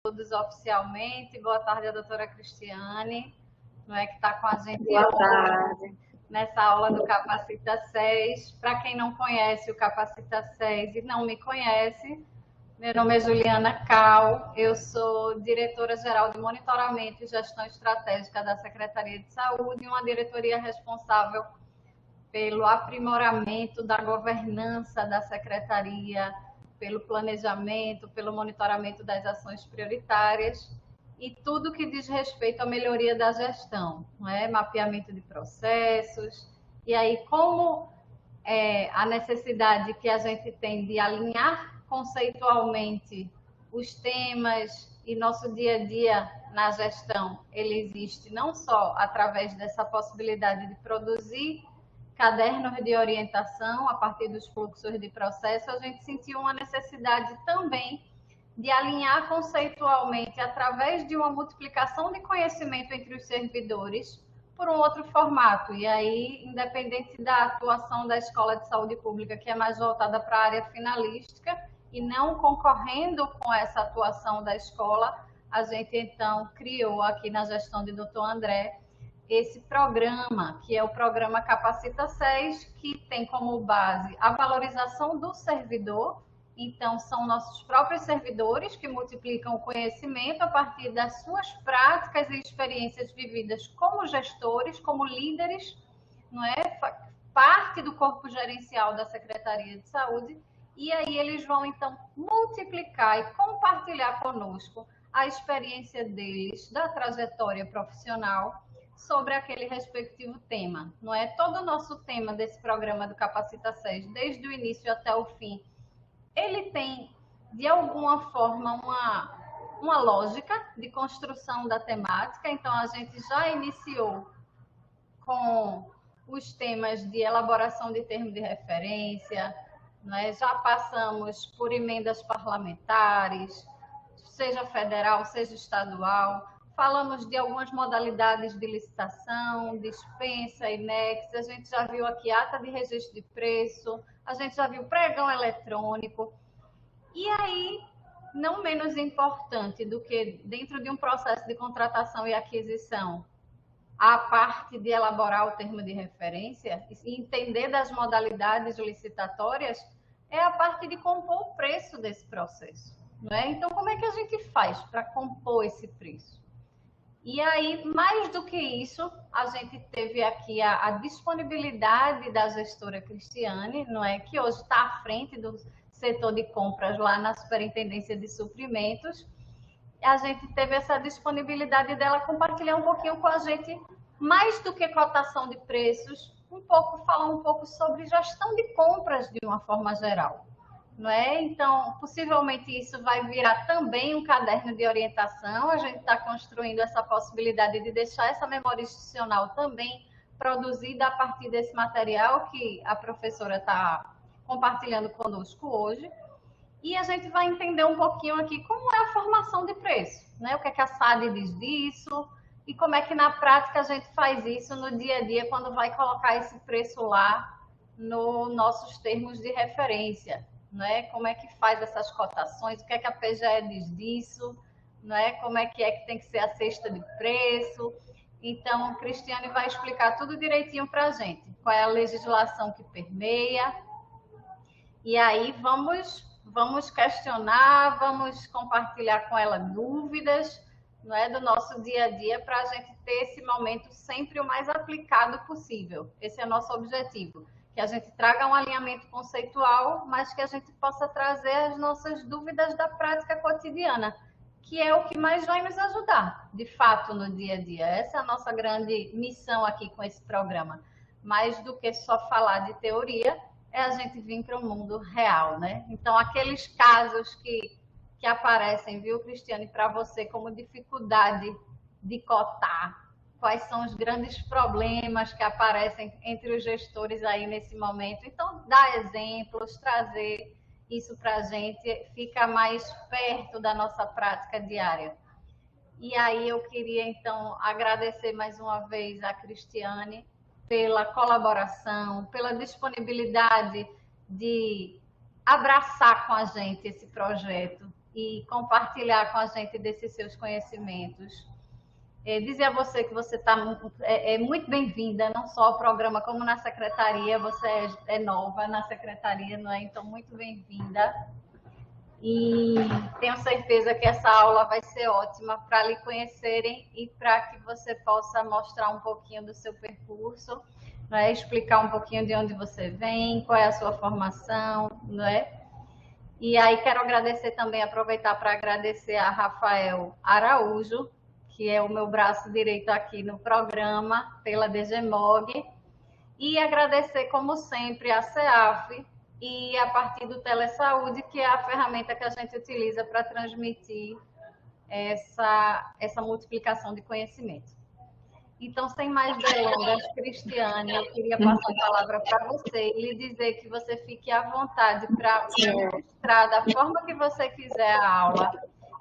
todos oficialmente. Boa tarde, a doutora Cristiane, não é, que está com a gente Boa tarde. Nessa aula do Capacita SES. Para quem não conhece o Capacita SES e não me conhece, meu nome é Juliana Cal, eu sou diretora-geral de monitoramento e gestão estratégica da Secretaria de Saúde, uma diretoria responsável pelo aprimoramento da governança da Secretaria, pelo planejamento, pelo monitoramento das ações prioritárias e tudo que diz respeito à melhoria da gestão, não é? Mapeamento de processos. E aí, como a necessidade que a gente tem de alinhar conceitualmente os temas e nosso dia a dia na gestão, ele existe não só através dessa possibilidade de produzir cadernos de orientação a partir dos fluxos de processo, a gente sentiu uma necessidade também de alinhar conceitualmente através de uma multiplicação de conhecimento entre os servidores por um outro formato. E aí, independente da atuação da Escola de Saúde Pública, que é mais voltada para a área finalística e não concorrendo com essa atuação da escola, a gente então criou aqui na gestão de Dr. André esse programa, que é o programa Capacita SES, que tem como base a valorização do servidor. Então, são nossos próprios servidores que multiplicam o conhecimento a partir das suas práticas e experiências vividas como gestores, como líderes, não é? Parte do corpo gerencial da Secretaria de Saúde. E aí eles vão, então, multiplicar e compartilhar conosco a experiência deles, da trajetória profissional, sobre aquele respectivo tema, não é? Todo o nosso tema desse programa do Capacita SES, desde o início até o fim, ele tem, de alguma forma, uma lógica de construção da temática. Então, a gente já iniciou com os temas de elaboração de termos de referência, não é? Já passamos por emendas parlamentares, seja federal, seja estadual. Falamos de algumas modalidades de licitação, dispensa, INEX, a gente já viu aqui ata de registro de preço, a gente já viu pregão eletrônico. E aí, não menos importante do que dentro de um processo de contratação e aquisição, a parte de elaborar o termo de referência e entender das modalidades licitatórias, é a parte de compor o preço desse processo, não é? Então, como é que a gente faz para compor esse preço? E aí, mais do que isso, a gente teve aqui a disponibilidade da gestora Cristiane, não é? Que hoje está à frente do setor de compras lá na Superintendência de Suprimentos. A gente teve essa disponibilidade dela compartilhar um pouquinho com a gente, mais do que cotação de preços, falar um pouco sobre gestão de compras de uma forma geral. Não é? Então, possivelmente isso vai virar também um caderno de orientação. A gente está construindo essa possibilidade de deixar essa memória institucional também produzida a partir desse material que a professora está compartilhando conosco hoje. E a gente vai entender um pouquinho aqui como é a formação de preço, né? O que é que a SAD diz disso e como é que na prática a gente faz isso no dia a dia quando vai colocar esse preço lá nos nossos termos de referência. Não é? Como é que faz essas cotações, o que é que a PGE diz disso, não é? Como é que tem que ser a cesta de preço. Então, o Cristiane vai explicar tudo direitinho para a gente, qual é a legislação que permeia. E aí vamos questionar, vamos compartilhar com ela dúvidas, não é, do nosso dia a dia, para a gente ter esse momento sempre o mais aplicado possível. Esse é o nosso objetivo. Que a gente traga um alinhamento conceitual, mas que a gente possa trazer as nossas dúvidas da prática cotidiana, que é o que mais vai nos ajudar, de fato, no dia a dia. Essa é a nossa grande missão aqui com esse programa. Mais do que só falar de teoria, é a gente vir para o mundo real, né? Então, aqueles casos que aparecem, viu, Cristiane, para você como dificuldade de cotar, quais são os grandes problemas que aparecem entre os gestores aí nesse momento. Então, dar exemplos, trazer isso para a gente, fica mais perto da nossa prática diária. E aí eu queria, então, agradecer mais uma vez a Cristiane pela colaboração, pela disponibilidade de abraçar com a gente esse projeto, e compartilhar com a gente desses seus conhecimentos. Dizer a você que você é muito bem-vinda, não só ao programa, como na secretaria. Você é nova na secretaria, não é? Então, muito bem-vinda. E tenho certeza que essa aula vai ser ótima para lhe conhecerem e para que você possa mostrar um pouquinho do seu percurso, né? Explicar um pouquinho de onde você vem, qual é a sua formação, não é? E aí quero agradecer também, aproveitar para agradecer a Rafael Araújo, que é o meu braço direito aqui no programa, pela DGMOG, e agradecer, como sempre, a CEAF e a partir do Telesaúde, que é a ferramenta que a gente utiliza para transmitir essa multiplicação de conhecimento. Então, sem mais delongas, Cristiane, eu queria passar a palavra para você e lhe dizer que você fique à vontade para registrar da forma que você quiser a aula.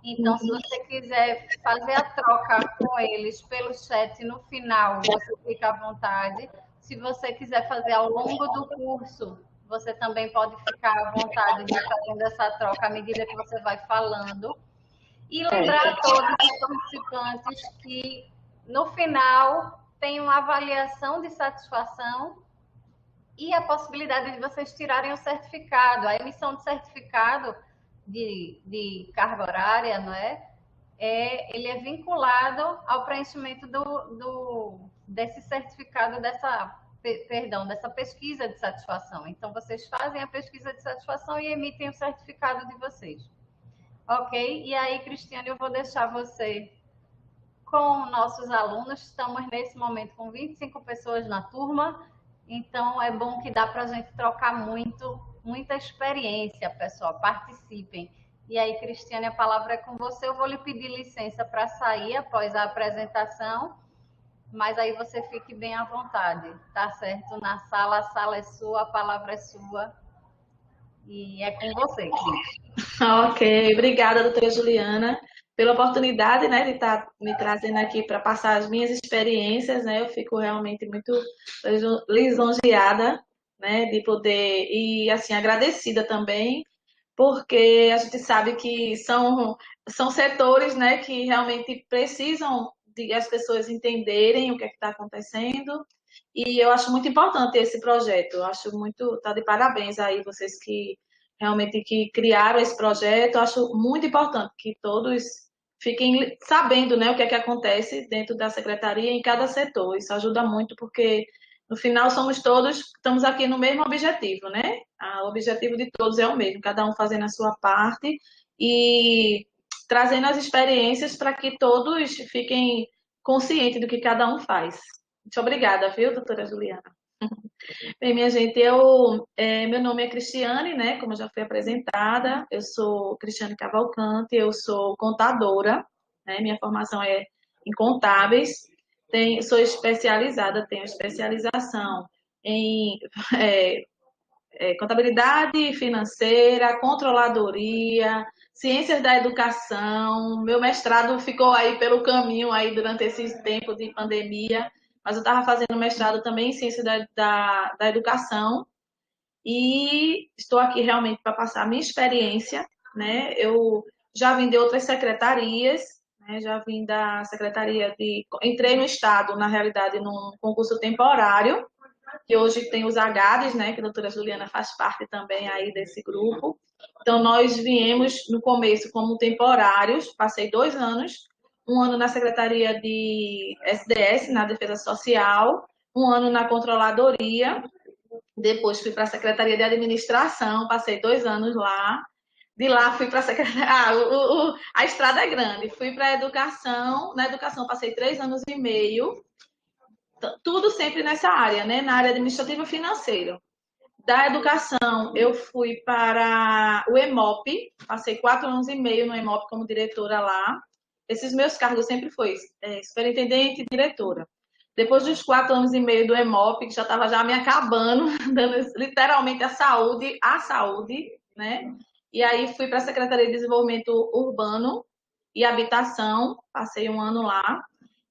Então, se você quiser fazer a troca com eles pelo chat no final, você fica à vontade. Se você quiser fazer ao longo do curso, você também pode ficar à vontade de fazendo essa troca à medida que você vai falando. E lembrar a todos os participantes que, no final, tem uma avaliação de satisfação e a possibilidade de vocês tirarem o certificado. A emissão de certificado de carga horária, não é? Ele é vinculado ao preenchimento desse certificado, dessa pesquisa de satisfação. Então, vocês fazem a pesquisa de satisfação e emitem o certificado de vocês. Ok? E aí, Cristiane, eu vou deixar você com nossos alunos. Estamos, nesse momento, com 25 pessoas na turma. Então, é bom que dá para a gente trocar muita experiência, pessoal. Participem. E aí, Cristiane, a palavra é com você. Eu vou lhe pedir licença para sair após a apresentação, mas aí você fique bem à vontade, tá certo? Na sala, a sala é sua, a palavra é sua. E é com você, Cris. Ok, obrigada, doutora Juliana, pela oportunidade, né, de estar me trazendo aqui para passar as minhas experiências, né? Eu fico realmente muito lisonjeada, né, de poder, e assim, agradecida também, porque a gente sabe que são setores, né, que realmente precisam de as pessoas entenderem o que é que está acontecendo, e eu acho muito importante esse projeto. Eu acho muito, tá de parabéns aí vocês que realmente que criaram esse projeto. Eu acho muito importante que todos fiquem sabendo, né, o que é que acontece dentro da secretaria em cada setor. Isso ajuda muito porque no final estamos aqui no mesmo objetivo, né? O objetivo de todos é o mesmo, cada um fazendo a sua parte e trazendo as experiências para que todos fiquem conscientes do que cada um faz. Muito obrigada, viu, doutora Juliana? Bem, minha gente, meu nome é Cristiane, né? Como eu já fui apresentada, eu sou Cristiane Cavalcante, eu sou contadora, né? Minha formação é em contábeis, sou especializada, tenho especialização em contabilidade financeira, controladoria, ciências da educação. Meu mestrado ficou aí pelo caminho aí durante esse tempo de pandemia, mas eu estava fazendo mestrado também em ciência da educação e estou aqui realmente para passar a minha experiência, né? Eu já vim de outras secretarias, né? Já vim da secretaria entrei no estado, na realidade, num concurso temporário, que hoje tem os AGADs, né? Que a doutora Juliana faz parte também aí desse grupo. Então, nós viemos no começo como temporários, passei 2 anos, um ano na Secretaria de SDS, na Defesa Social, um ano na Controladoria, depois fui para a Secretaria de Administração, passei 2 anos lá, de lá fui para a Secretaria... a estrada é grande, fui para a Educação, na Educação passei 3 anos e meio, tudo sempre nessa área, né? Na área administrativa e financeira. Da educação, eu fui para o EMOP, passei 4 anos e meio no EMOP como diretora lá. Esses meus cargos sempre foi superintendente e diretora. Depois dos 4 anos e meio do EMOP, que já estava já me acabando, dando literalmente a saúde, né? E aí fui para a Secretaria de Desenvolvimento Urbano e Habitação, passei 1 ano lá.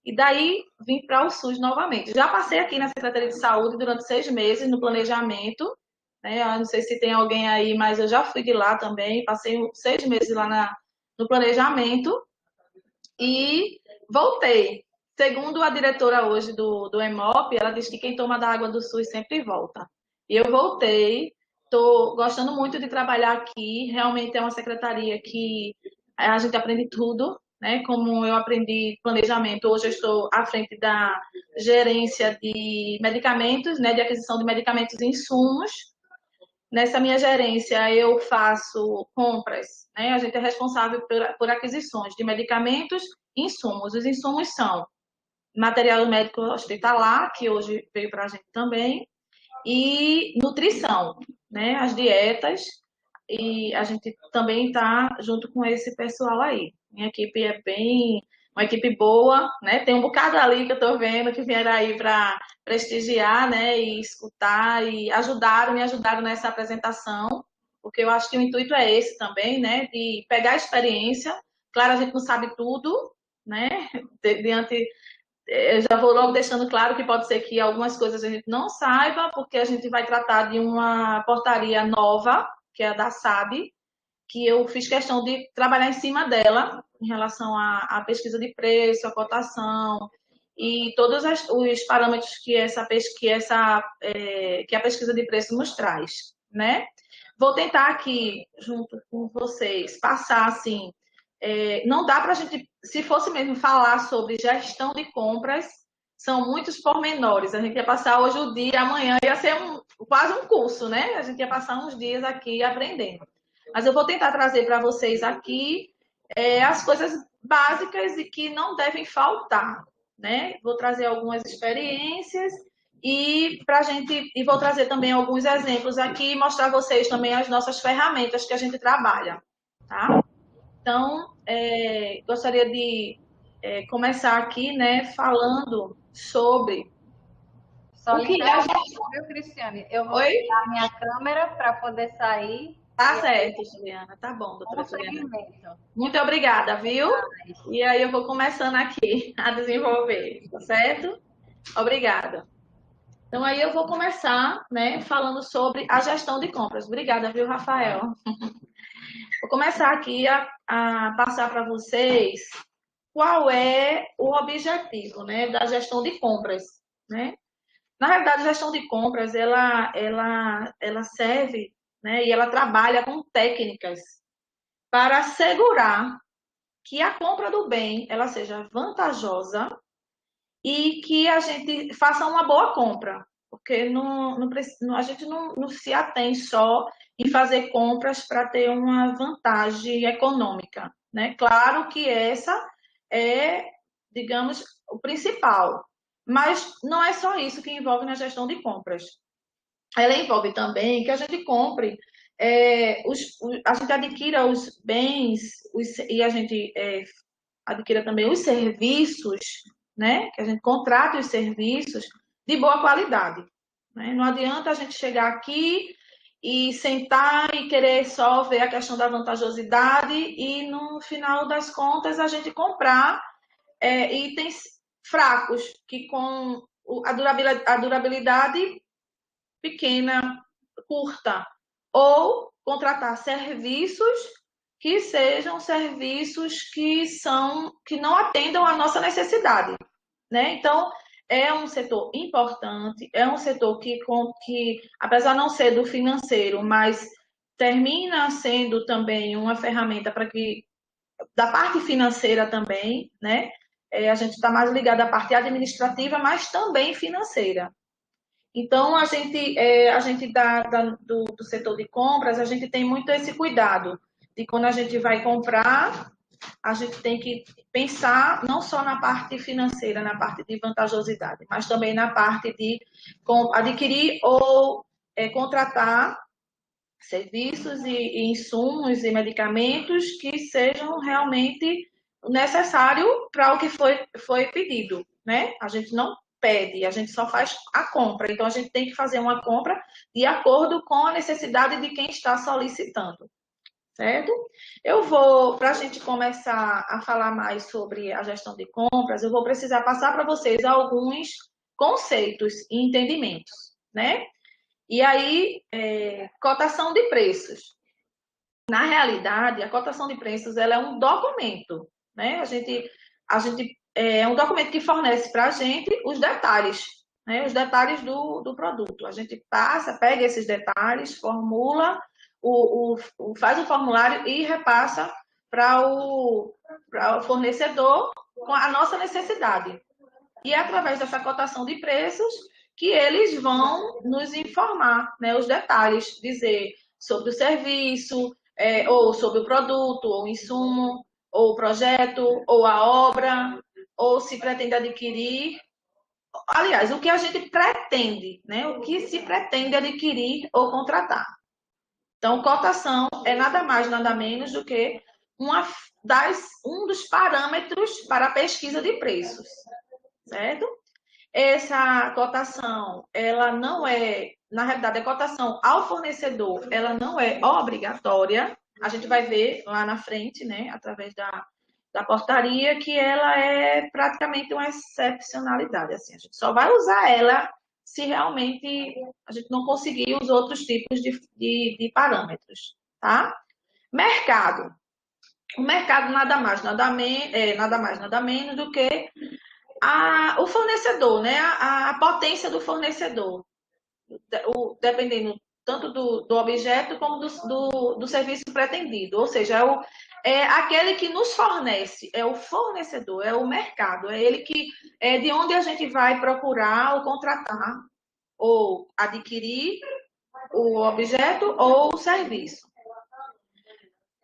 E daí vim para o SUS novamente. Já passei aqui na Secretaria de Saúde durante 6 meses no planejamento, né? Eu não sei se tem alguém aí, mas eu já fui de lá também. Passei 6 meses lá no planejamento e voltei. Segundo a diretora hoje do EMOP, ela diz que quem toma da água do SUS sempre volta. E eu voltei, estou gostando muito de trabalhar aqui, realmente é uma secretaria que a gente aprende tudo, né? Como eu aprendi planejamento, hoje eu estou à frente da gerência de medicamentos, né? De aquisição de medicamentos e insumos. Nessa minha gerência, eu faço compras, né? A gente é responsável por aquisições de medicamentos e insumos. Os insumos são material médico hospitalar, que hoje veio para a gente também, e nutrição, né? As dietas, e a gente também está junto com esse pessoal aí. Minha equipe é bem, uma equipe boa, né? Tem um bocado ali que eu estou vendo que vieram aí para prestigiar, né? E escutar e me ajudaram nessa apresentação, porque eu acho que o intuito é esse também, né? De pegar a experiência. Claro, a gente não sabe tudo, né? Diante eu já vou logo deixando claro que pode ser que algumas coisas a gente não saiba, porque a gente vai tratar de uma portaria nova, que é a da SAB, que eu fiz questão de trabalhar em cima dela, em relação à pesquisa de preço, à cotação, e todos os parâmetros que a pesquisa de preço nos traz, né? Vou tentar aqui, junto com vocês, passar assim. Não dá para a gente, se fosse mesmo falar sobre gestão de compras, são muitos pormenores. A gente ia passar hoje o dia, amanhã ia ser quase um curso, né? A gente ia passar uns dias aqui aprendendo. Mas eu vou tentar trazer para vocês aqui as coisas básicas e que não devem faltar, né? Vou trazer algumas experiências e vou trazer também alguns exemplos aqui e mostrar a vocês também as nossas ferramentas que a gente trabalha, tá? Então, gostaria de começar aqui, né, falando sobre Só o lhe que é a interrompendo, viu, Cristiane? Eu vou Oi? ligar minha câmera para poder sair. Tá certo, Juliana. Tá bom, doutora Com Juliana. segmento. Muito obrigada, viu? E aí eu vou começando aqui a desenvolver, tá certo? Obrigada. Então aí eu vou começar, né, falando sobre a gestão de compras. Obrigada, viu, Rafael? Vou começar aqui a passar para vocês qual é o objetivo, né, da gestão de compras, né? Na realidade, a gestão de compras, ela serve, né, e ela trabalha com técnicas para assegurar que a compra do bem, ela seja vantajosa e que a gente faça uma boa compra, porque a gente não se atém só em fazer compras para ter uma vantagem econômica, né? Claro que essa é, digamos, o principal, mas não é só isso que envolve na gestão de compras. Ela envolve também que a gente compre, a gente adquira os bens e a gente adquira também os serviços, né? Que a gente contrate os serviços de boa qualidade. Né? Não adianta a gente chegar aqui e sentar e querer só ver a questão da vantajosidade e no final das contas a gente comprar itens fracos, que com a durabilidade pequena, curta, ou contratar serviços que sejam serviços que não atendam à nossa necessidade, né? Então, é um setor importante, é um setor que apesar de não ser do financeiro, mas termina sendo também uma ferramenta para que da parte financeira também, né? A gente está mais ligado à parte administrativa, mas também financeira. Então, a gente do setor de compras, a gente tem muito esse cuidado de quando a gente vai comprar, a gente tem que pensar não só na parte financeira, na parte de vantajosidade, mas também na parte de adquirir ou contratar serviços e insumos e medicamentos que sejam realmente necessários para o que foi pedido, né? A gente não pede, a gente só faz a compra. Então, a gente tem que fazer uma compra de acordo com a necessidade de quem está solicitando, certo? Para a gente começar a falar mais sobre a gestão de compras, eu vou precisar passar para vocês alguns conceitos e entendimentos, né? E aí, cotação de preços. Na realidade, a cotação de preços ela é um documento, né? É um documento que fornece para a gente os detalhes, né? Os detalhes do produto. A gente pega esses detalhes, formula, faz o formulário e repassa para o fornecedor com a nossa necessidade. E é através dessa cotação de preços que eles vão nos informar, né, os detalhes, dizer sobre o serviço, ou sobre o produto, ou o insumo, ou o projeto, ou a obra, ou se pretende adquirir. Aliás, o que a gente pretende, né, o que se pretende adquirir ou contratar. Então, cotação é nada mais, nada menos do que um dos parâmetros para a pesquisa de preços, certo? Essa cotação, ela não é, na realidade, a cotação ao fornecedor, ela não é obrigatória. A gente vai ver lá na frente, né, através da portaria, que ela é praticamente uma excepcionalidade. Assim, a gente só vai usar ela se realmente a gente não conseguir os outros tipos de parâmetros, tá? Mercado. O mercado nada mais, nada menos do que o fornecedor, né? A potência do fornecedor, dependendo tanto do objeto como do serviço pretendido. Ou seja, é aquele que nos fornece, é o fornecedor, é o mercado, é ele que é de onde a gente vai procurar ou contratar ou adquirir o objeto ou o serviço.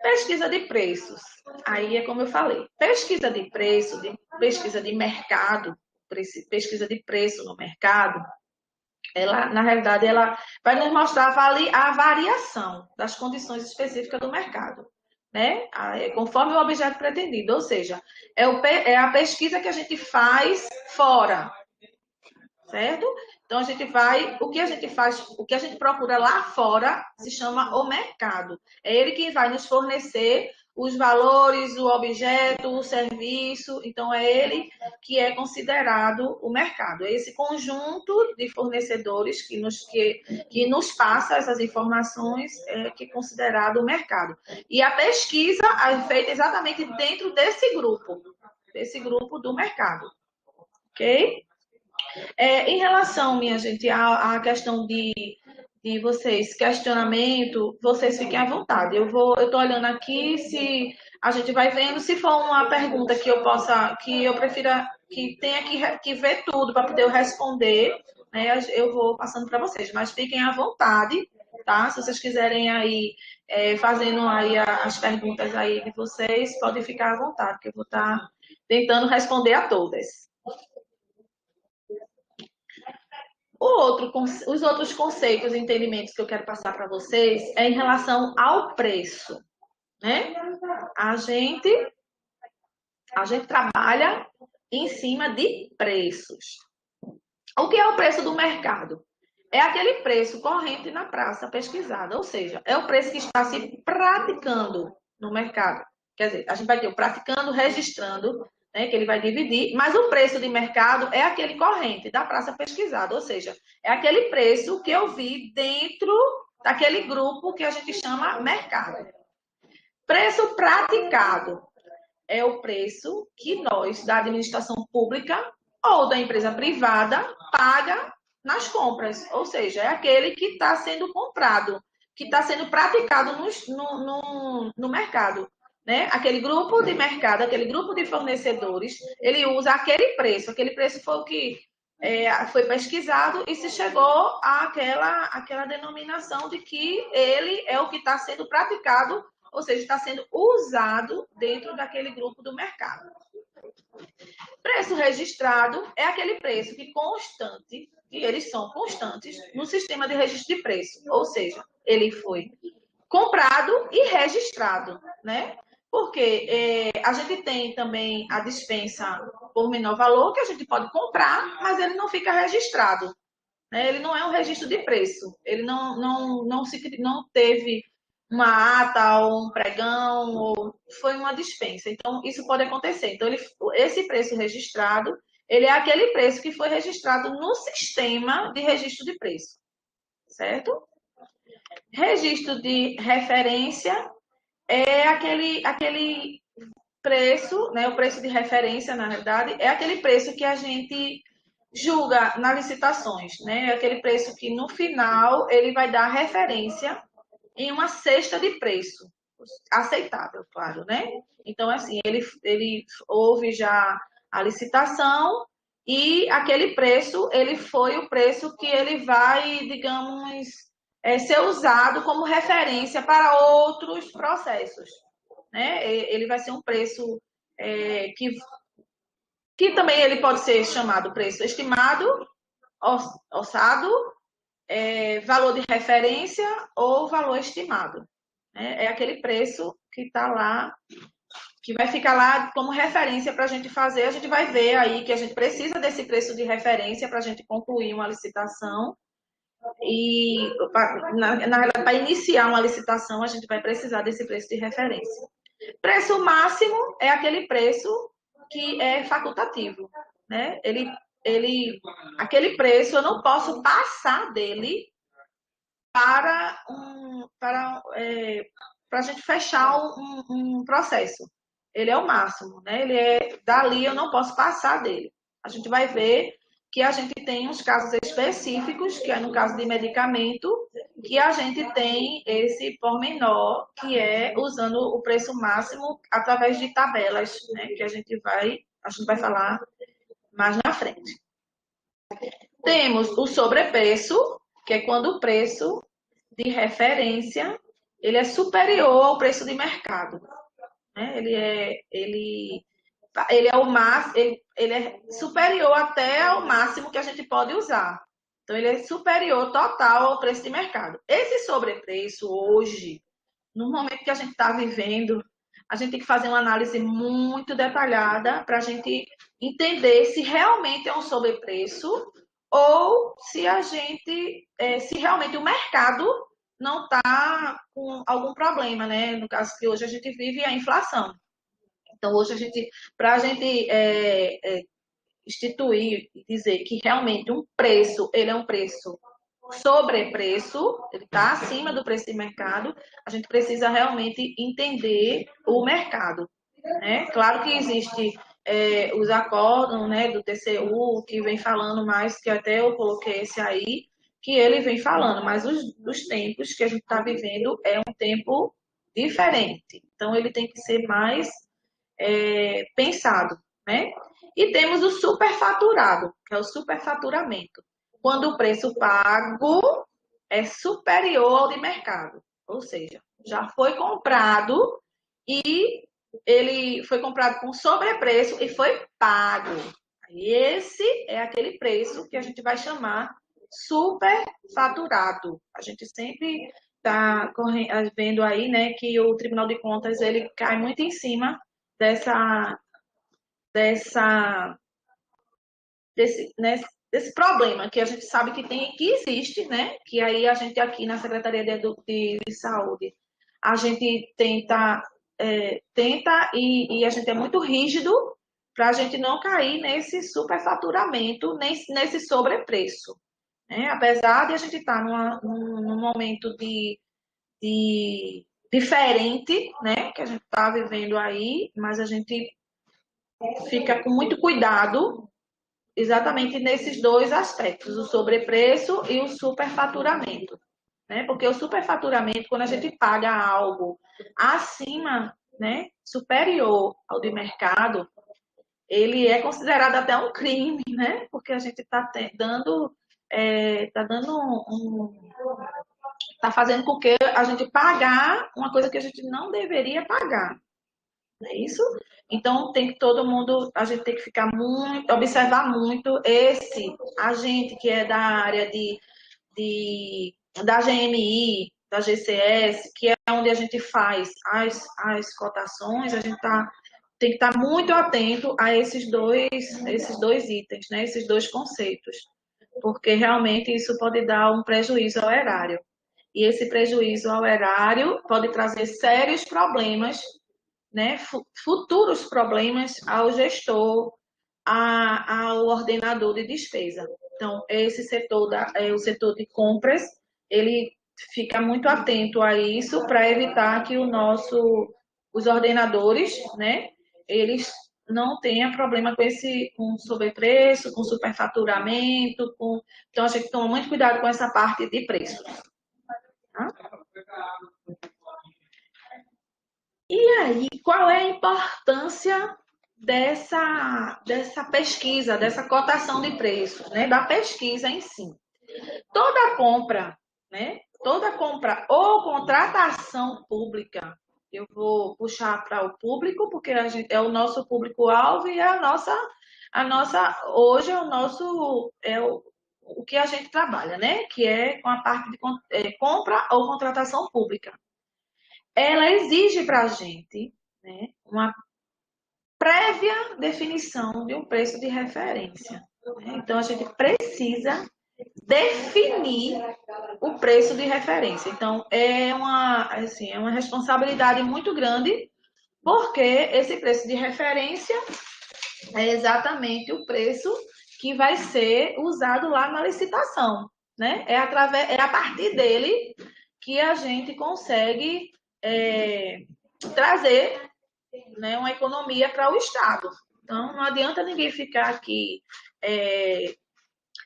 Pesquisa de preços. Aí é como eu falei, pesquisa de preço, pesquisa de mercado, pesquisa de preço no mercado, ela, na realidade, ela vai nos mostrar a variação das condições específicas do mercado, né? Conforme o objeto pretendido, ou seja, é a pesquisa que a gente faz fora, certo? Então o que a gente faz, o que a gente procura lá fora se chama o mercado. É ele quem vai nos fornecer os valores, o objeto, o serviço. Então é ele que é considerado o mercado. É esse conjunto de fornecedores que nos passa essas informações que é considerado o mercado. E a pesquisa é feita exatamente dentro desse grupo do mercado. Ok? Em relação, minha gente, à questão de vocês, questionamento, vocês fiquem à vontade. Eu estou olhando aqui, se a gente vai vendo, se for uma pergunta que eu prefira, que tenha que ver tudo para poder eu responder, né, eu vou passando para vocês, mas fiquem à vontade, tá? Se vocês quiserem aí, fazendo aí as perguntas aí de vocês, podem ficar à vontade, que eu vou estar tentando responder a todas. Os outros conceitos e entendimentos que eu quero passar para vocês é em relação ao preço, né? A gente trabalha em cima de preços. O que é o preço do mercado? É aquele preço corrente na praça pesquisada, ou seja, é o preço que está se praticando no mercado. Quer dizer, a gente vai ter o praticando, registrando, né, que ele vai dividir, mas o preço de mercado é aquele corrente da praça pesquisada, ou seja, é aquele preço que eu vi dentro daquele grupo que a gente chama mercado. Preço praticado é o preço que nós, da administração pública ou da empresa privada, paga nas compras, ou seja, é aquele que está sendo comprado, que está sendo praticado no mercado. Né? Aquele grupo de mercado, aquele grupo de fornecedores, ele usa aquele preço foi o que foi pesquisado e se chegou àquela denominação de que ele é o que está sendo praticado, ou seja, está sendo usado dentro daquele grupo do mercado. Preço registrado é aquele preço que eles são constantes no sistema de registro de preço, ou seja, ele foi comprado e registrado, né? Porque a gente tem também a dispensa por menor valor, que a gente pode comprar, mas ele não fica registrado. Né? Ele não é um registro de preço. Ele não teve uma ata ou um pregão, ou foi uma dispensa. Então, isso pode acontecer. Então, esse preço registrado, ele é aquele preço que foi registrado no sistema de registro de preço. Certo? Registro de referência é aquele preço, né, o preço de referência, na realidade, é aquele preço que a gente julga nas licitações, né? É aquele preço que no final ele vai dar referência em uma cesta de preço aceitável, claro, né? Então, assim, ele houve já a licitação e aquele preço, ele foi o preço que ele vai, digamos, ser usado como referência para outros processos, né? Ele vai ser um preço que também ele pode ser chamado preço estimado, orçado, valor de referência ou valor estimado. Né? É aquele preço que está lá, que vai ficar lá como referência para a gente fazer. A gente vai ver aí que a gente precisa desse preço de referência para a gente concluir uma licitação. E, para iniciar uma licitação, a gente vai precisar desse preço de referência. Preço máximo é aquele preço que é facultativo, né? Aquele preço eu não posso passar dele para a gente fechar um processo. Ele é o máximo, né? Ele é dali, eu não posso passar dele. A gente vai ver que a gente tem uns casos específicos, que é no caso de medicamento, que a gente tem esse pormenor, que é usando o preço máximo através de tabelas, né? Que a gente vai falar mais na frente. Temos o sobrepreço, que é quando o preço de referência ele é superior ao preço de mercado. Né? Ele é o máximo, ele é superior até ao máximo que a gente pode usar. Então, ele é superior total ao preço de mercado. Esse sobrepreço, hoje, no momento que a gente está vivendo, a gente tem que fazer uma análise muito detalhada para a gente entender se realmente é um sobrepreço ou se se realmente o mercado não está com algum problema, né? No caso que hoje a gente vive a inflação. Então, hoje para a gente instituir e dizer que realmente um preço, ele é um preço sobrepreço, ele está acima do preço de mercado, a gente precisa realmente entender o mercado. Né? Claro que existe os acórdãos, né, do TCU, que vem falando mais, que até eu coloquei esse aí, que ele vem falando, mas os tempos que a gente está vivendo é um tempo diferente. Então, ele tem que ser mais pensado. Né? E temos o superfaturado, que é o superfaturamento, quando o preço pago é superior ao de mercado. Ou seja, já foi comprado e ele foi comprado com sobrepreço e foi pago. Esse é aquele preço que a gente vai chamar superfaturado. A gente sempre está vendo aí, né, que o Tribunal de Contas ele cai muito em cima desse problema que a gente sabe que existe, né? Que aí a gente aqui na Secretaria de Saúde, a gente tenta e a gente é muito rígido para a gente não cair nesse superfaturamento, nesse sobrepreço. Né? Apesar de a gente estar num momento diferente, né? Que a gente está vivendo aí, mas a gente fica com muito cuidado exatamente nesses dois aspectos, o sobrepreço e o superfaturamento. Né? Porque o superfaturamento, quando a gente paga algo acima, né, superior ao de mercado, ele é considerado até um crime, né? Porque a gente está tá fazendo com que a gente pagar uma coisa que a gente não deveria pagar. Não é isso? Então tem que todo mundo, a gente tem que ficar muito, observar muito esse agente que é da área da GMI, da GCS, que é onde a gente faz as cotações, a gente tem que estar muito atento a esses dois itens, né? Esses dois conceitos, porque realmente isso pode dar um prejuízo ao erário. E esse prejuízo ao erário pode trazer sérios problemas, né, futuros problemas ao gestor, ao ordenador de despesa. Então, esse setor, o setor de compras, ele fica muito atento a isso para evitar que os ordenadores, né, eles não tenham problema com sobrepreço, com superfaturamento, então a gente toma muito cuidado com essa parte de preço. Tá? E aí, qual é a importância dessa pesquisa, dessa cotação de preços, né, da pesquisa em si? Toda compra, né, toda compra ou contratação pública, eu vou puxar para o público, porque é o nosso público-alvo e hoje é o que a gente trabalha, né? Que é com a parte de compra ou contratação pública. Ela exige para a gente, né, uma prévia definição de um preço de referência. Né? Então, a gente precisa definir o preço de referência. Então, é uma responsabilidade muito grande, porque esse preço de referência é exatamente o preço que vai ser usado lá na licitação. Né? É a partir dele que a gente consegue trazer, né, uma economia para o Estado. Então, não adianta ninguém ficar aqui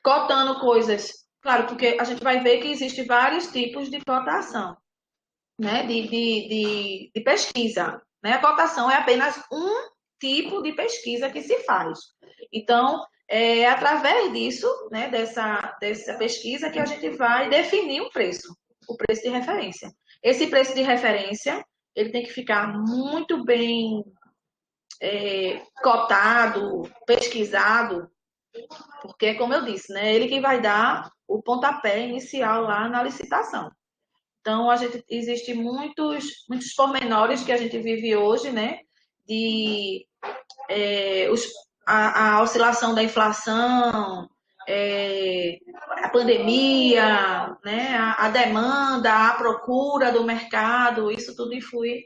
cotando coisas. Claro, porque a gente vai ver que existem vários tipos de cotação, né, de pesquisa. Né? A cotação é apenas um tipo de pesquisa que se faz. Então, é através disso, né, dessa pesquisa, que a gente vai definir o preço de referência. Esse preço de referência, ele tem que ficar muito bem cotado, pesquisado, porque, como eu disse, né, ele que vai dar o pontapé inicial lá na licitação. Então, existe muitos pormenores que a gente vive hoje, né, a oscilação da inflação, a pandemia, né, a demanda, a procura do mercado, isso tudo influi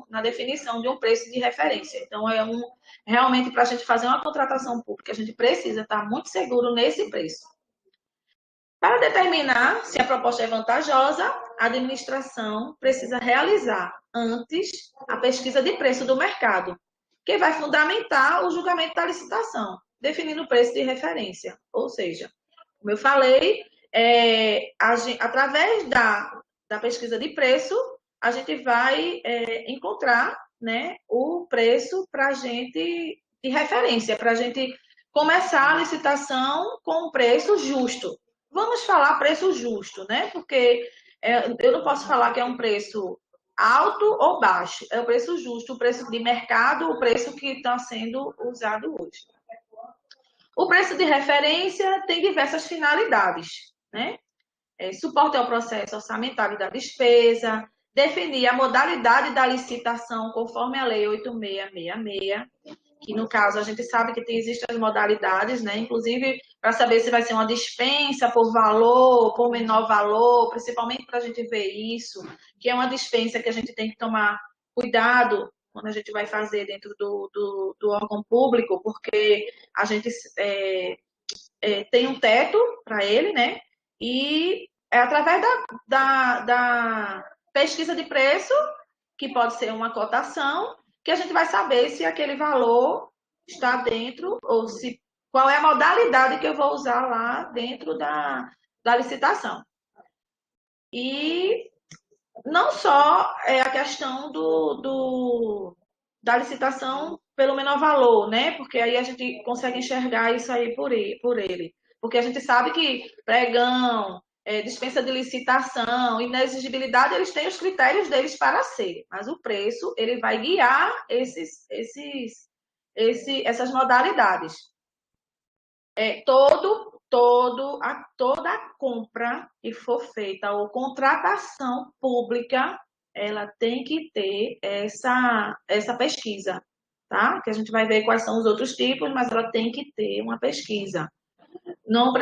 na definição de um preço de referência. Então, realmente, para a gente fazer uma contratação pública, a gente precisa estar muito seguro nesse preço. Para determinar se a proposta é vantajosa, a administração precisa realizar antes a pesquisa de preço do mercado, que vai fundamentar o julgamento da licitação, definindo o preço de referência. Ou seja, como eu falei, através da pesquisa de preço, a gente vai encontrar, né, o preço para a gente de referência, para a gente começar a licitação com um preço justo. Vamos falar preço justo, né? Porque eu não posso falar que é um preço alto ou baixo. É o preço justo, o preço de mercado, o preço que está sendo usado hoje. O preço de referência tem diversas finalidades, né? Suporte ao processo orçamentário da despesa, definir a modalidade da licitação conforme a Lei 8666, que no caso a gente sabe que existem as modalidades, né? Inclusive para saber se vai ser uma dispensa por valor, por menor valor, principalmente para a gente ver isso, que é uma dispensa que a gente tem que tomar cuidado quando a gente vai fazer dentro do órgão público, porque a gente tem um teto para ele, né? E é através da pesquisa de preço, que pode ser uma cotação, que a gente vai saber se aquele valor está dentro, ou qual é a modalidade que eu vou usar lá dentro da licitação. E não só a questão da licitação pelo menor valor, né? Porque aí a gente consegue enxergar isso aí por ele. Porque a gente sabe que pregão, dispensa de licitação, inexigibilidade, eles têm os critérios deles para ser, mas o preço, ele vai guiar essas modalidades. Toda a compra que for feita ou contratação pública, ela tem que ter essa pesquisa, tá? Que a gente vai ver quais são os outros tipos, mas ela tem que ter uma pesquisa. Não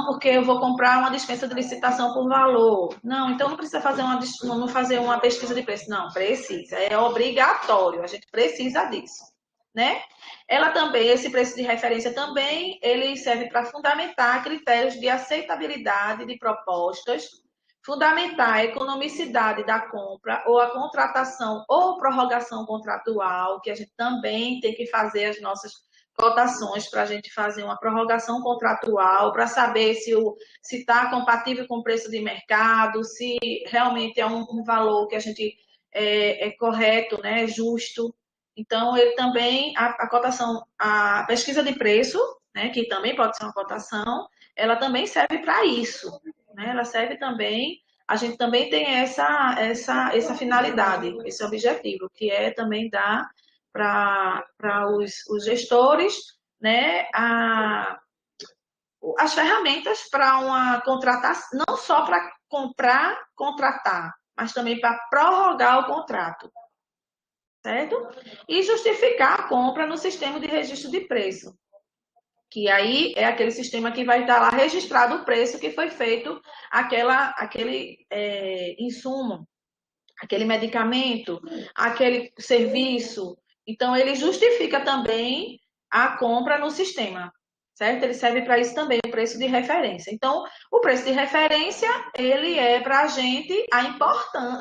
porque eu vou comprar uma dispensa de licitação por valor. Não, então não precisa fazer uma pesquisa de preço. Não, precisa. É obrigatório. A gente precisa disso, né? Ela também, esse preço de referência também, ele serve para fundamentar critérios de aceitabilidade de propostas fundamentar a economicidade da compra ou a contratação ou prorrogação contratual, que a gente também tem que fazer as nossas cotações para a gente fazer uma prorrogação contratual, para saber se está compatível com o preço de mercado, se realmente é um valor que a gente é correto, né, justo. Então, ele também, a cotação, a pesquisa de preço, né, que também pode ser uma cotação, ela também serve para isso, né? Ela serve também, a gente também tem essa finalidade, esse objetivo, que é também dar para os gestores, né, as ferramentas para uma contratação, não só para comprar, contratar, mas também para prorrogar o contrato, certo? E justificar a compra no sistema de registro de preço, que aí é aquele sistema que vai estar lá registrado o preço que foi feito aquele insumo, aquele medicamento, aquele serviço. Então, ele justifica também a compra no sistema, certo? Ele serve para isso também, o preço de referência. Então, o preço de referência, ele é para a gente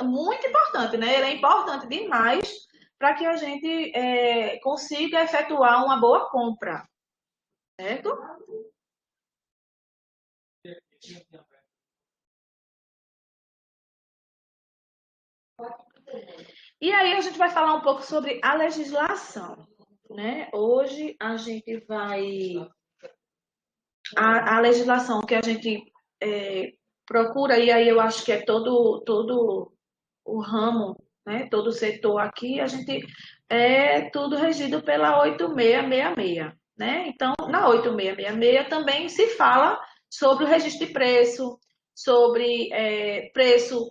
muito importante, né? Ele é importante demais para que a gente consiga efetuar uma boa compra, certo? E aí a gente vai falar um pouco sobre a legislação, né? Hoje a gente vai... A legislação que a gente procura, e aí eu acho que é todo o ramo, né? Todo o setor aqui, a gente é tudo regido pela 8666, né? Então, na 8666 também se fala sobre o registro de preço, sobre preço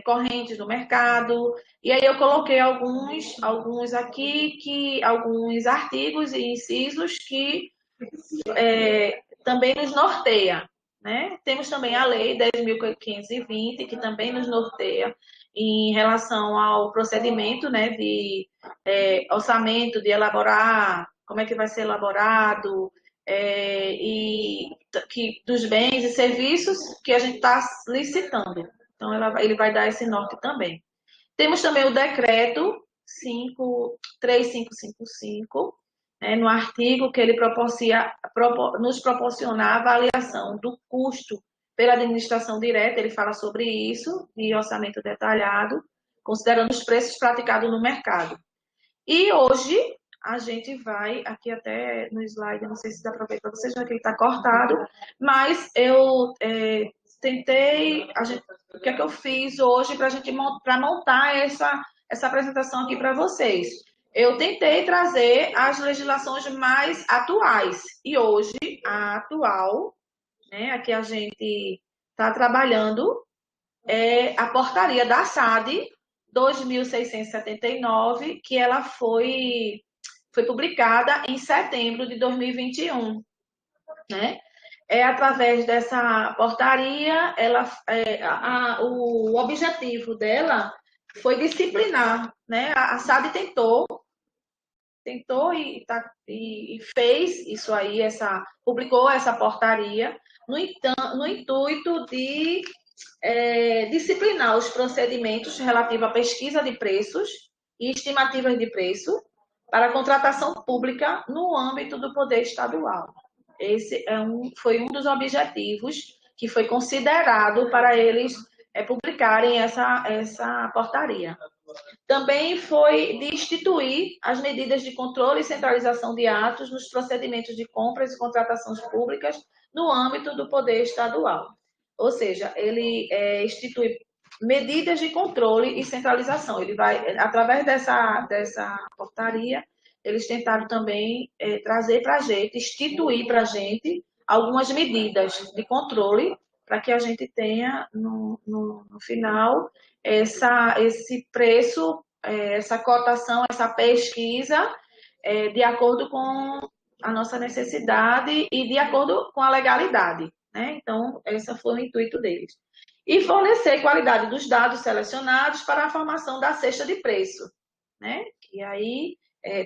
correntes no mercado, e aí eu coloquei alguns aqui, alguns artigos e incisos que também nos norteia, né? Temos também a Lei 10.520, que também nos norteia em relação ao procedimento, né, de orçamento, de elaborar, como é que vai ser elaborado, e dos bens e serviços que a gente está licitando. Então, ele vai dar esse norte também. Temos também o decreto 3555, no artigo que ele nos proporciona a avaliação do custo pela administração direta, ele fala sobre isso, de orçamento detalhado, considerando os preços praticados no mercado. E hoje a gente vai, aqui até no slide, não sei se dá para ver para vocês, já que ele está cortado, mas eu tentei, o que é que eu fiz hoje para montar essa apresentação aqui para vocês? Eu tentei trazer as legislações mais atuais, e hoje a atual, né, a que a gente está trabalhando, é a portaria da SAD 2679, que ela foi publicada em setembro de 2021, né? Através dessa portaria, o objetivo dela foi disciplinar, né? A SAD tentou e fez isso aí, publicou essa portaria no intuito de disciplinar os procedimentos relativos à pesquisa de preços e estimativas de preço para a contratação pública no âmbito do poder estadual. Esse foi um dos objetivos que foi considerado para eles publicarem essa portaria. Também foi de instituir as medidas de controle e centralização de atos nos procedimentos de compras e contratações públicas no âmbito do poder estadual. Ou seja, ele institui medidas de controle e centralização. Ele vai, através dessa portaria, eles tentaram também trazer para a gente, instituir para a gente algumas medidas de controle para que a gente tenha, no final, esse preço, essa cotação, essa pesquisa, de acordo com a nossa necessidade e de acordo com a legalidade, né? Então, esse foi o intuito deles. E fornecer qualidade dos dados selecionados para a formação da cesta de preço, né? E aí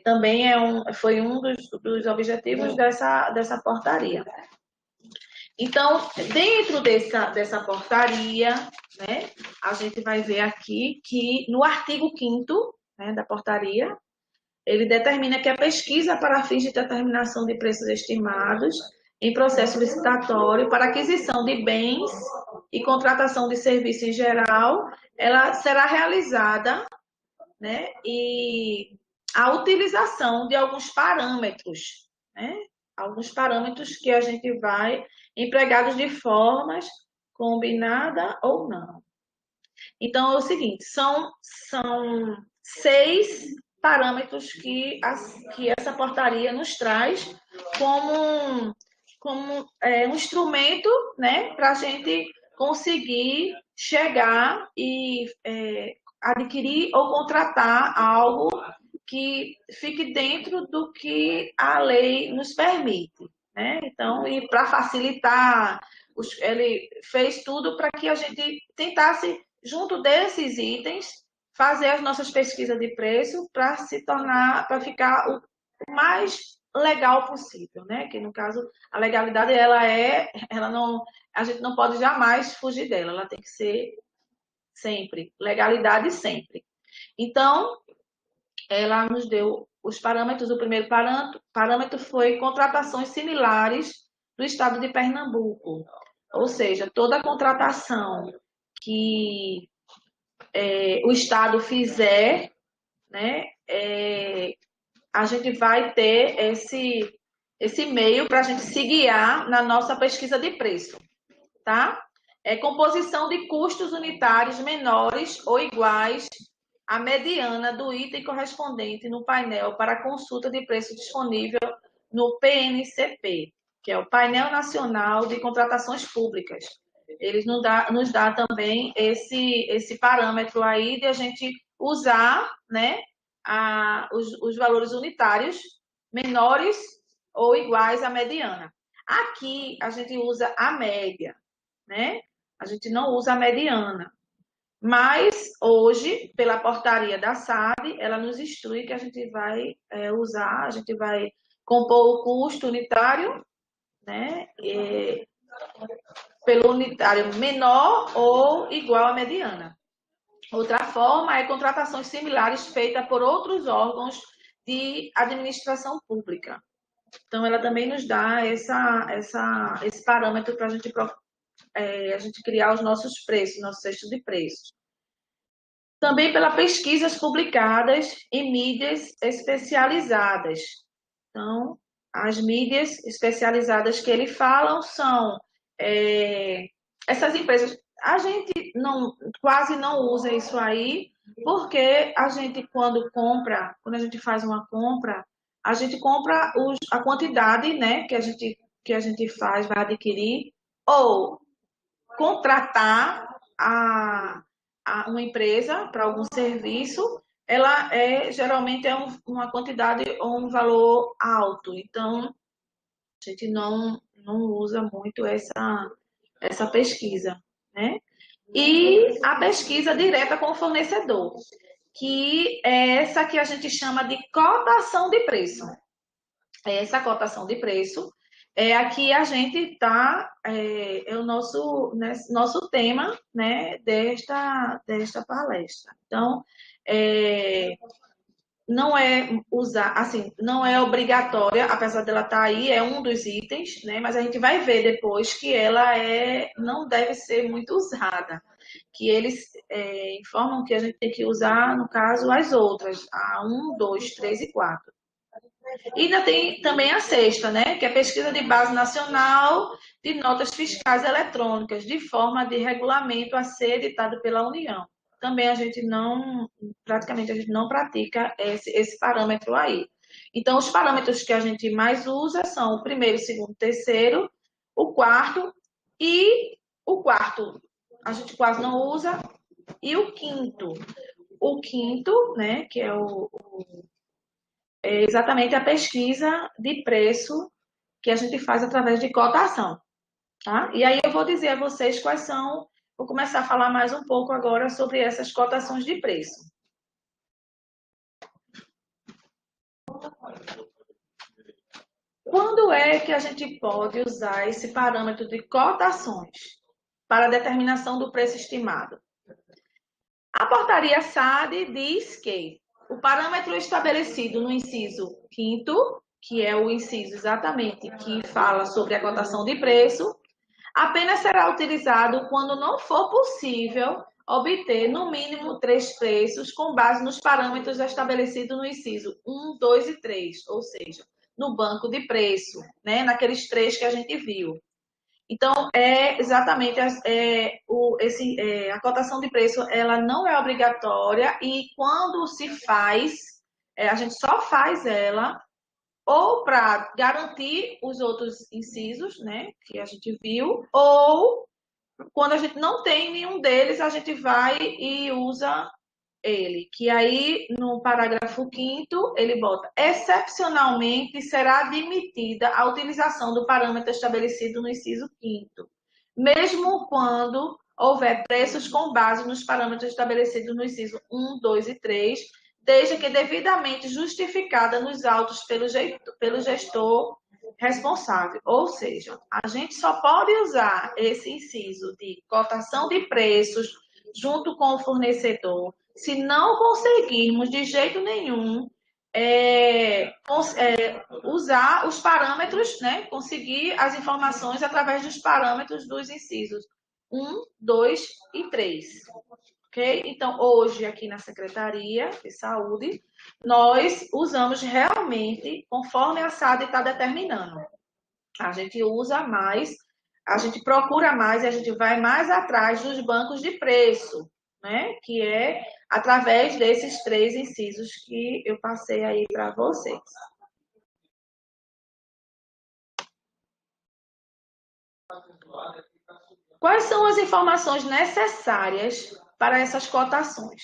também foi um dos objetivos dessa portaria. Então, dentro dessa portaria, né, a gente vai ver aqui que no artigo 5º, né, da portaria, ele determina que a pesquisa para fins de determinação de preços estimados em processo licitatório para aquisição de bens e contratação de serviço em geral, ela será realizada, né, e a utilização de alguns parâmetros, né, alguns parâmetros que a gente vai empregados de formas combinada ou não. Então, é o seguinte, são 6 parâmetros que essa portaria nos traz como um instrumento, né, para a gente conseguir chegar e adquirir ou contratar algo que fique dentro do que a lei nos permite, né? Então, e para facilitar, ele fez tudo para que a gente tentasse, junto desses itens, fazer as nossas pesquisas de preço para para ficar o mais legal possível, né? Que no caso a legalidade a gente não pode jamais fugir dela, ela tem que ser sempre legalidade sempre. Então, ela nos deu os parâmetros. O primeiro parâmetro foi contratações similares do estado de Pernambuco, ou seja, toda contratação que o estado fizer, né, a gente vai ter esse meio para a gente se guiar na nossa pesquisa de preço, tá? Composição de custos unitários menores ou iguais à mediana do item correspondente no painel para consulta de preço disponível no PNCP, que é o Painel Nacional de Contratações Públicas. Eles nos dá também esse parâmetro aí de a gente usar, né, os valores unitários menores ou iguais à mediana. Aqui a gente usa a média, né? A gente não usa a mediana. Mas hoje, pela portaria da SAD, ela nos instrui que a gente vai a gente vai compor o custo unitário, né? Pelo unitário menor ou igual à mediana. Outra forma é contratações similares feitas por outros órgãos de administração pública. Então, ela também nos dá esse parâmetro para a gente criar os nossos preços, nosso cesto de preços. Também pela pesquisas publicadas em mídias especializadas. Então, as mídias especializadas que ele fala são essas empresas. A gente quase não usa isso aí, porque a gente, quando a gente faz uma compra, a gente compra a quantidade, né, que a gente vai adquirir, ou contratar uma empresa para algum serviço, ela geralmente uma quantidade ou um valor alto. Então, a gente não usa muito essa pesquisa, né? E a pesquisa direta com o fornecedor, que é essa que a gente chama de cotação de preço. Essa cotação de preço aqui a gente está, o nosso tema, né, desta palestra. Então, não é assim, não é obrigatória, apesar dela estar aí, é um dos itens, né, mas a gente vai ver depois que ela não deve ser muito usada, que eles informam que a gente tem que usar, no caso, as outras, a 1, 2, 3 e 4. E ainda tem também a sexta, né, que é a pesquisa de base nacional de notas fiscais eletrônicas, de forma de regulamento a ser editado pela União. Também praticamente a gente não pratica esse parâmetro aí. Então, os parâmetros que a gente mais usa são o primeiro, segundo, terceiro, o quarto a gente quase não usa, e o quinto. O quinto, né, que é exatamente a pesquisa de preço que a gente faz através de cotação, tá? E aí eu vou dizer a vocês quais são, vou começar a falar mais um pouco agora sobre essas cotações de preço. quando é que a gente pode usar esse parâmetro de cotações para a determinação do preço estimado? A portaria SAD diz que o parâmetro estabelecido no inciso 5º, que é o inciso exatamente que fala sobre a cotação de preço, apenas será utilizado quando não for possível obter no mínimo 3 preços com base nos parâmetros estabelecidos no inciso 1, 2 e 3, ou seja, no banco de preço, né, naqueles 3 que a gente viu. Então, é exatamente a cotação de preço, ela não é obrigatória e quando se faz, a gente só faz ela ou para garantir os outros incisos, né, que a gente viu, ou quando a gente não tem nenhum deles, a gente vai e usa ele, que aí no parágrafo 5º ele bota: excepcionalmente será admitida a utilização do parâmetro estabelecido no inciso 5º, mesmo quando houver preços com base nos parâmetros estabelecidos no inciso 1, 2 e 3, desde que devidamente justificada nos autos pelo gestor responsável. Ou seja, a gente só pode usar esse inciso de cotação de preços junto com o fornecedor se não conseguirmos de jeito nenhum usar os parâmetros, né? Conseguir as informações através dos parâmetros dos incisos 1, 2 e 3. Ok? Então, hoje, aqui na Secretaria de Saúde, nós usamos realmente conforme a SAD está determinando. A gente usa mais, a gente procura mais e a gente vai mais atrás dos bancos de preço, né? Que é através desses 3 incisos que eu passei aí para vocês. Quais são as informações necessárias para essas cotações?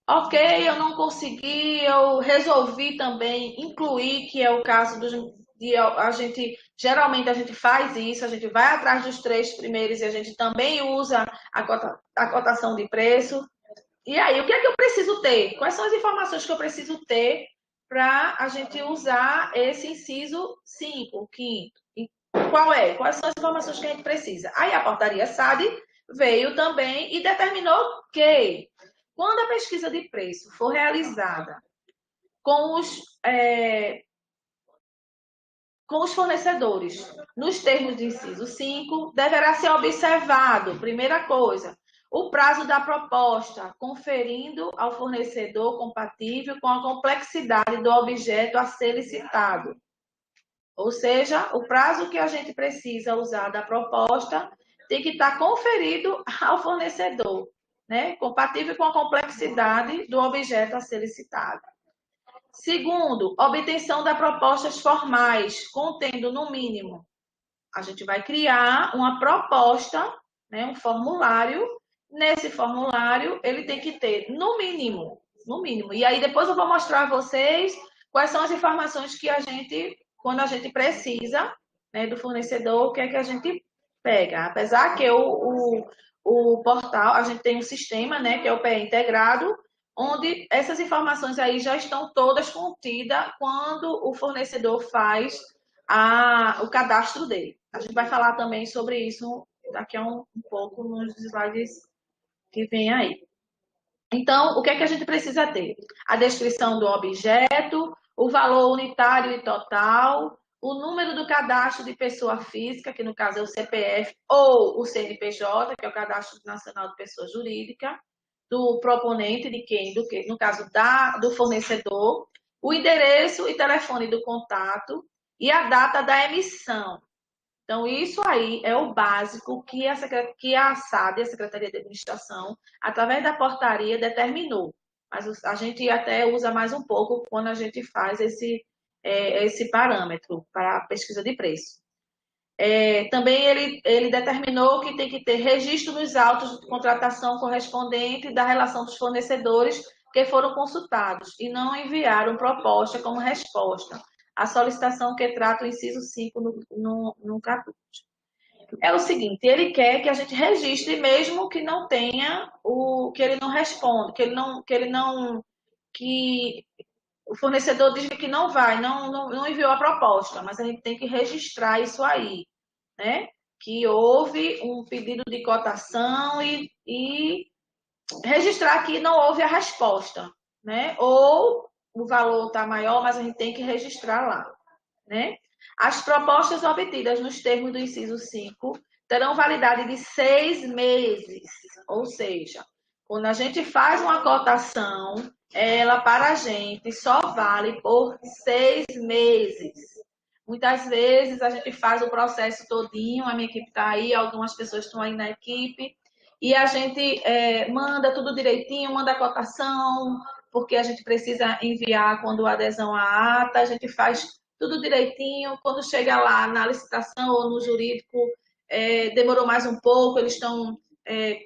Ok, eu não consegui, eu resolvi também incluir, que é o caso geralmente a gente faz isso, a gente vai atrás dos 3 primeiros e a gente também usa a cotação de preço. E aí, o que é que eu preciso ter? Quais são as informações que eu preciso ter para a gente usar esse inciso 5, o 5º? E quais são as informações que a gente precisa? Aí a portaria SAD veio também e determinou que quando a pesquisa de preço for realizada com os fornecedores, nos termos do inciso 5, deverá ser observado, primeira coisa, o prazo da proposta, conferindo ao fornecedor compatível com a complexidade do objeto a ser licitado. Ou seja, o prazo que a gente precisa usar da proposta tem que estar conferido ao fornecedor, né? Compatível com a complexidade do objeto a ser licitado. Segundo, obtenção das propostas formais, contendo no mínimo. A gente vai criar uma proposta, né, um formulário. Nesse formulário, ele tem que ter no mínimo. E aí depois eu vou mostrar a vocês quais são as informações que a gente, quando a gente precisa, né, do fornecedor, o que é que a gente pega. Apesar que o portal, a gente tem um sistema, né, que é o PE integrado, onde essas informações aí já estão todas contidas quando o fornecedor faz o cadastro dele. A gente vai falar também sobre isso daqui a um pouco nos slides que vem aí. Então, o que é que a gente precisa ter? A descrição do objeto, o valor unitário e total, o número do cadastro de pessoa física, que no caso é o CPF, ou o CNPJ, que é o Cadastro Nacional de Pessoa Jurídica, do proponente, no caso do fornecedor, o endereço e telefone do contato e a data da emissão. Então, isso aí é o básico que a SAD, a Secretaria de Administração, através da portaria, determinou. Mas a gente até usa mais um pouco quando a gente faz esse parâmetro para a pesquisa de preço. Também ele determinou que tem que ter registro nos autos de contratação correspondente da relação dos fornecedores que foram consultados e não enviaram proposta como resposta à solicitação que trata o inciso 5 no caput. É o seguinte, ele quer que a gente registre mesmo que não tenha que ele não responda, que o fornecedor diz que não vai, não enviou a proposta, mas a gente tem que registrar isso aí, né? Que houve um pedido de cotação e registrar que não houve a resposta, né? Ou o valor está maior, mas a gente tem que registrar lá, né? As propostas obtidas nos termos do inciso 5 terão validade de 6 meses, ou seja, quando a gente faz uma cotação, ela para a gente só vale por 6 meses. Muitas vezes a gente faz o processo todinho, a minha equipe está aí, algumas pessoas estão aí na equipe, e a gente manda tudo direitinho, manda a cotação, porque a gente precisa enviar quando a adesão à ata, a gente faz tudo direitinho. Quando chega lá na licitação ou no jurídico, demorou mais um pouco, eles estão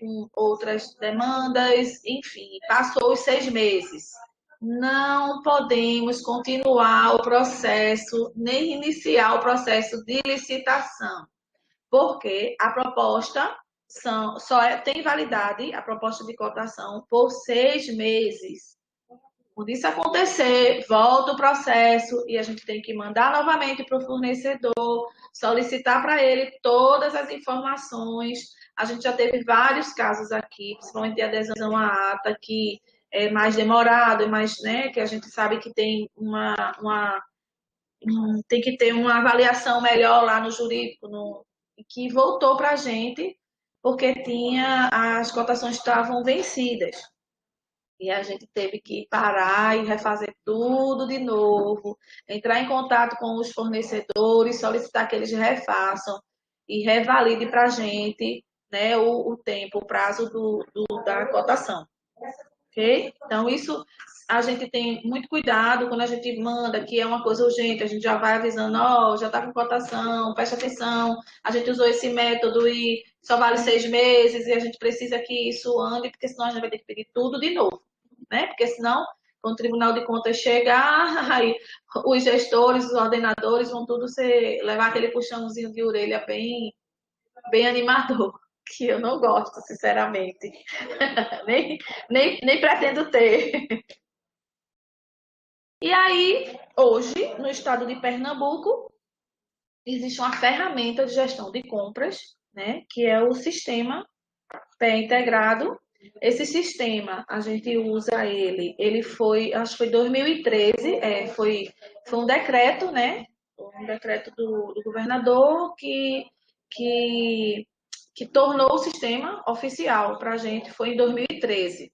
com outras demandas, enfim, passou os 6 meses. Não podemos continuar o processo, nem iniciar o processo de licitação, porque a proposta tem validade, a proposta de cotação, por 6 meses. Quando isso acontecer, volta o processo e a gente tem que mandar novamente para o fornecedor, solicitar para ele todas as informações. A gente já teve vários casos aqui, principalmente de adesão à ata, que é mais demorado, mais, né, que a gente sabe que tem tem que ter uma avaliação melhor lá no jurídico, que voltou para a gente, porque as cotações estavam vencidas. E a gente teve que parar e refazer tudo de novo, entrar em contato com os fornecedores, solicitar que eles refaçam e revalide para a gente, né, o tempo, o prazo da cotação. Ok? Então, isso a gente tem muito cuidado quando a gente manda que é uma coisa urgente, a gente já vai avisando, ó, já está com cotação, preste atenção, a gente usou esse método e só vale 6 meses e a gente precisa que isso ande, porque senão a gente vai ter que pedir tudo de novo, né? Porque senão, quando o Tribunal de Contas chegar, aí os gestores, os ordenadores vão tudo levar aquele puxãozinho de orelha bem animador, que eu não gosto, sinceramente. nem pretendo ter. E aí, hoje, no estado de Pernambuco, existe uma ferramenta de gestão de compras, né, que é o sistema Pé Integrado. Esse sistema, a gente usa ele foi, acho que foi 2013, foi um decreto, né, um decreto do governador que tornou o sistema oficial para a gente, foi em 2013.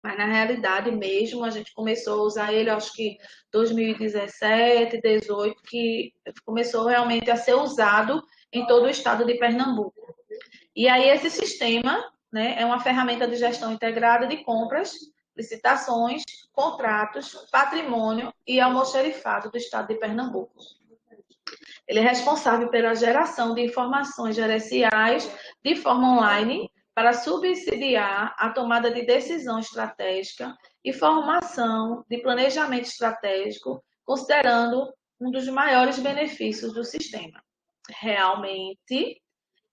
Mas na realidade mesmo, a gente começou a usar ele, acho que 2017, 2018, que começou realmente a ser usado em todo o estado de Pernambuco. E aí esse sistema, né, é uma ferramenta de gestão integrada de compras, licitações, contratos, patrimônio e almoxarifado do estado de Pernambuco. Ele é responsável pela geração de informações gerenciais de forma online para subsidiar a tomada de decisão estratégica e formação de planejamento estratégico, considerando um dos maiores benefícios do sistema. Realmente,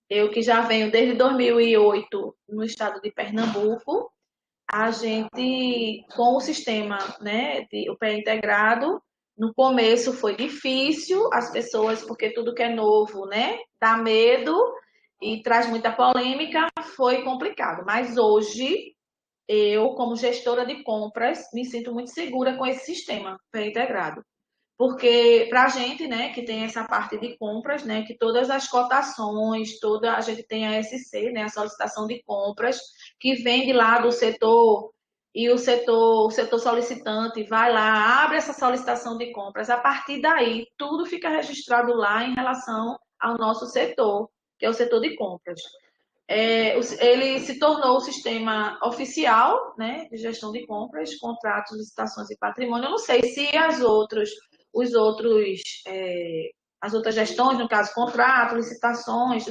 eu que já venho desde 2008 no estado de Pernambuco, a gente, com o sistema, né, o pé integrado, no começo foi difícil, as pessoas, porque tudo que é novo, né, dá medo e traz muita polêmica, foi complicado. Mas hoje, eu, como gestora de compras, me sinto muito segura com esse sistema pé integrado. Porque para a gente, né, que tem essa parte de compras, né, que todas as cotações, a gente tem a SC, né, a solicitação de compras, que vem de lá do setor e o setor solicitante vai lá, abre essa solicitação de compras. A partir daí, tudo fica registrado lá em relação ao nosso setor, que é o setor de compras. Ele se tornou o sistema oficial, né, de gestão de compras, contratos, licitações e patrimônio. Eu não sei se as outras gestões, no caso, contrato, licitações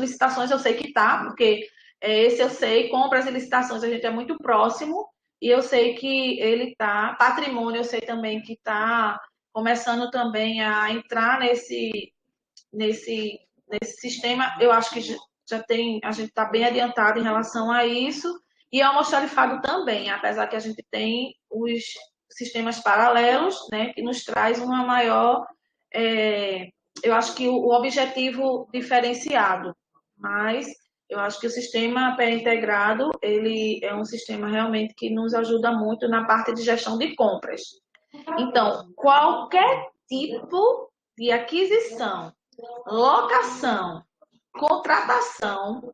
eu sei que tá, porque esse eu sei, compras e licitações a gente é muito próximo, e eu sei que ele tá, patrimônio eu sei também que tá começando também a entrar nesse sistema, eu acho que a gente está bem adiantado em relação a isso, e almoxarifado também, apesar que a gente tem sistemas paralelos, né, que nos traz uma maior, eu acho que o objetivo diferenciado, mas eu acho que o sistema pré-integrado, ele é um sistema realmente que nos ajuda muito na parte de gestão de compras. Então, qualquer tipo de aquisição, locação, contratação,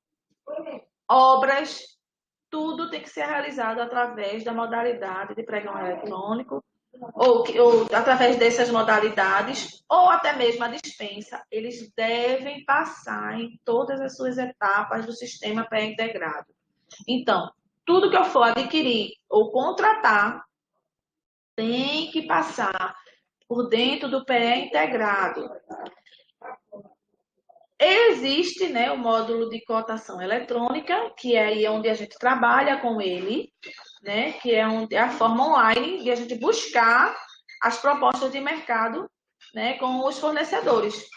obras, tudo tem que ser realizado através da modalidade de pregão eletrônico, ou através dessas modalidades, ou até mesmo a dispensa, eles devem passar em todas as suas etapas do sistema pré-integrado. Então, tudo que eu for adquirir ou contratar tem que passar por dentro do pré-integrado. Existe, né, o módulo de cotação eletrônica, que é aí onde a gente trabalha com ele, né, que é a forma online de a gente buscar as propostas de mercado, né, com os fornecedores,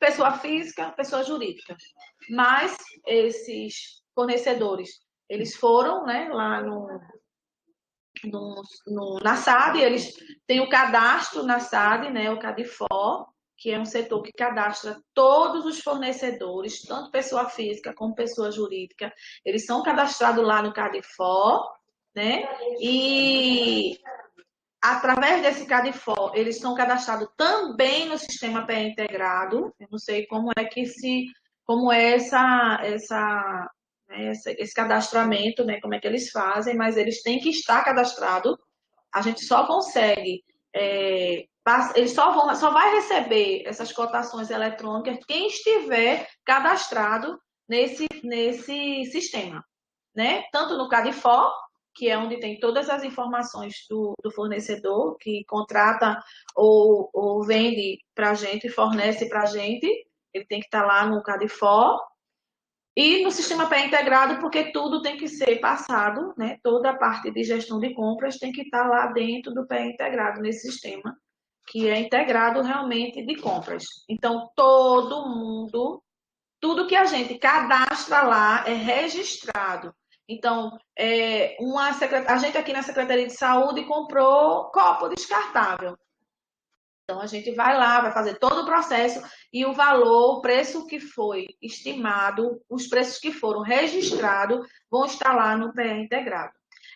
pessoa física, pessoa jurídica. Mas esses fornecedores, eles foram, né, lá na SAD, eles têm o cadastro na SAD, né, o Cadifor, que é um setor que cadastra todos os fornecedores, tanto pessoa física como pessoa jurídica, eles são cadastrados lá no Cadifor, né? E através desse Cadifor, eles são cadastrados também no sistema pré-integrado. Eu não sei como é esse cadastramento, né? Como é que eles fazem, mas eles têm que estar cadastrados. A gente só consegue ele só vai receber essas cotações eletrônicas quem estiver cadastrado nesse sistema, né? Tanto no Cadifor, que é onde tem todas as informações do fornecedor que contrata ou vende para a gente, fornece para a gente, ele tem que estar lá no Cadifor. E no sistema pré-integrado, porque tudo tem que ser passado, né? Toda a parte de gestão de compras tem que estar lá dentro do pré-integrado, nesse sistema, que é integrado realmente de compras. Então, todo mundo, tudo que a gente cadastra lá é registrado. Então, a gente aqui na Secretaria de Saúde comprou copo descartável. Então, a gente vai lá, vai fazer todo o processo e o valor, o preço que foi estimado, os preços que foram registrados, vão estar lá no PE integrado.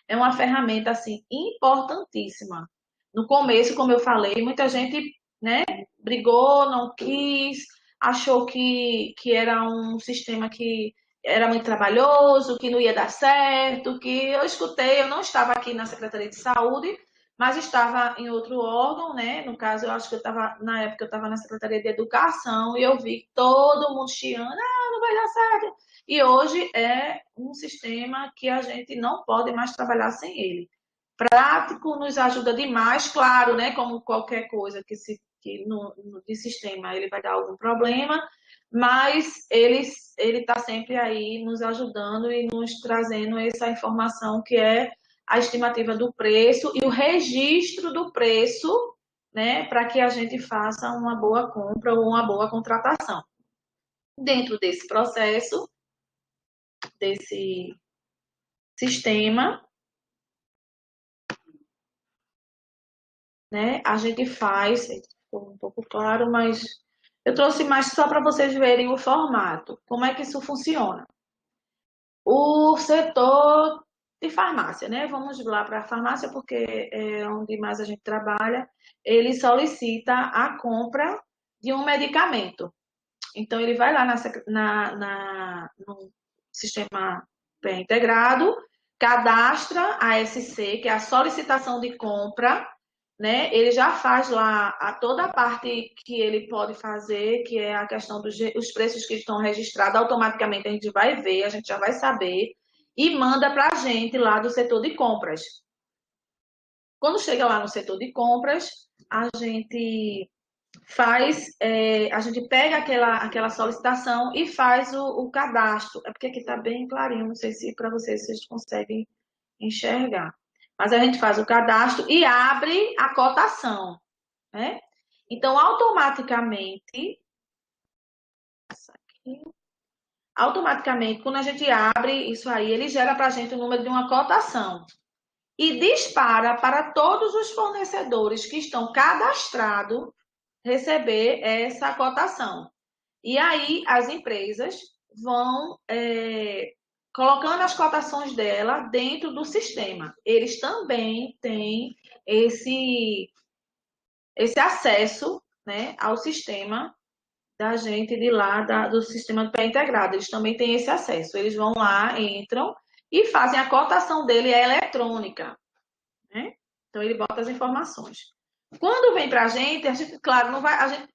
É uma ferramenta, assim, importantíssima. No começo, como eu falei, muita gente, né, brigou, não quis, achou que era um sistema que era muito trabalhoso, que não ia dar certo, que eu escutei, eu não estava aqui na Secretaria de Saúde, mas estava em outro órgão, né? No caso, eu acho que na época eu estava na Secretaria de Educação e eu vi todo mundo chiando, não vai dar certo. E hoje é um sistema que a gente não pode mais trabalhar sem ele. Prático, nos ajuda demais, claro, né? Como qualquer coisa de sistema ele vai dar algum problema, mas ele está sempre aí nos ajudando e nos trazendo essa informação que é a estimativa do preço e o registro do preço, né, para que a gente faça uma boa compra ou uma boa contratação. Dentro desse processo, desse sistema, né, a gente faz, ficou um pouco claro, mas eu trouxe mais só para vocês verem o formato, como é que isso funciona. O setor de farmácia, né? Vamos lá para a farmácia, porque é onde mais a gente trabalha. Ele solicita a compra de um medicamento. Então, ele vai lá no sistema pré-integrado, cadastra a SC, que é a solicitação de compra, né? Ele já faz lá toda a parte que ele pode fazer, que é a questão dos preços que estão registrados, automaticamente a gente vai ver, a gente já vai saber, e manda para a gente lá do setor de compras. Quando chega lá no setor de compras, a gente a gente pega aquela solicitação e faz o cadastro. É porque aqui está bem clarinho, não sei se para vocês conseguem enxergar. Mas a gente faz o cadastro e abre a cotação, né? Então, automaticamente, quando a gente abre isso aí, ele gera para a gente o número de uma cotação. e dispara para todos os fornecedores que estão cadastrados receber essa cotação. E aí as empresas vão colocando as cotações dela dentro do sistema. Eles também têm esse acesso, né, ao sistema da gente de lá, do sistema pré-integrado. Eles também têm esse acesso. Eles vão lá, entram e fazem a cotação dele eletrônica, né? Então ele bota as informações. Quando vem para a gente, claro, não vai,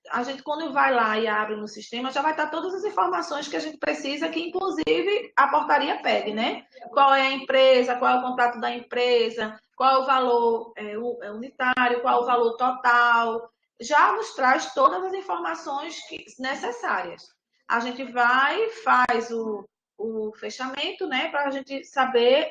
a gente quando vai lá e abre no sistema, já vai estar todas as informações que a gente precisa, que inclusive a portaria pede, né? Qual é a empresa, qual é o contrato da empresa, qual é o valor unitário, qual é o valor total. Já nos traz todas as informações necessárias. A gente vai, faz o fechamento, né? Para a gente saber,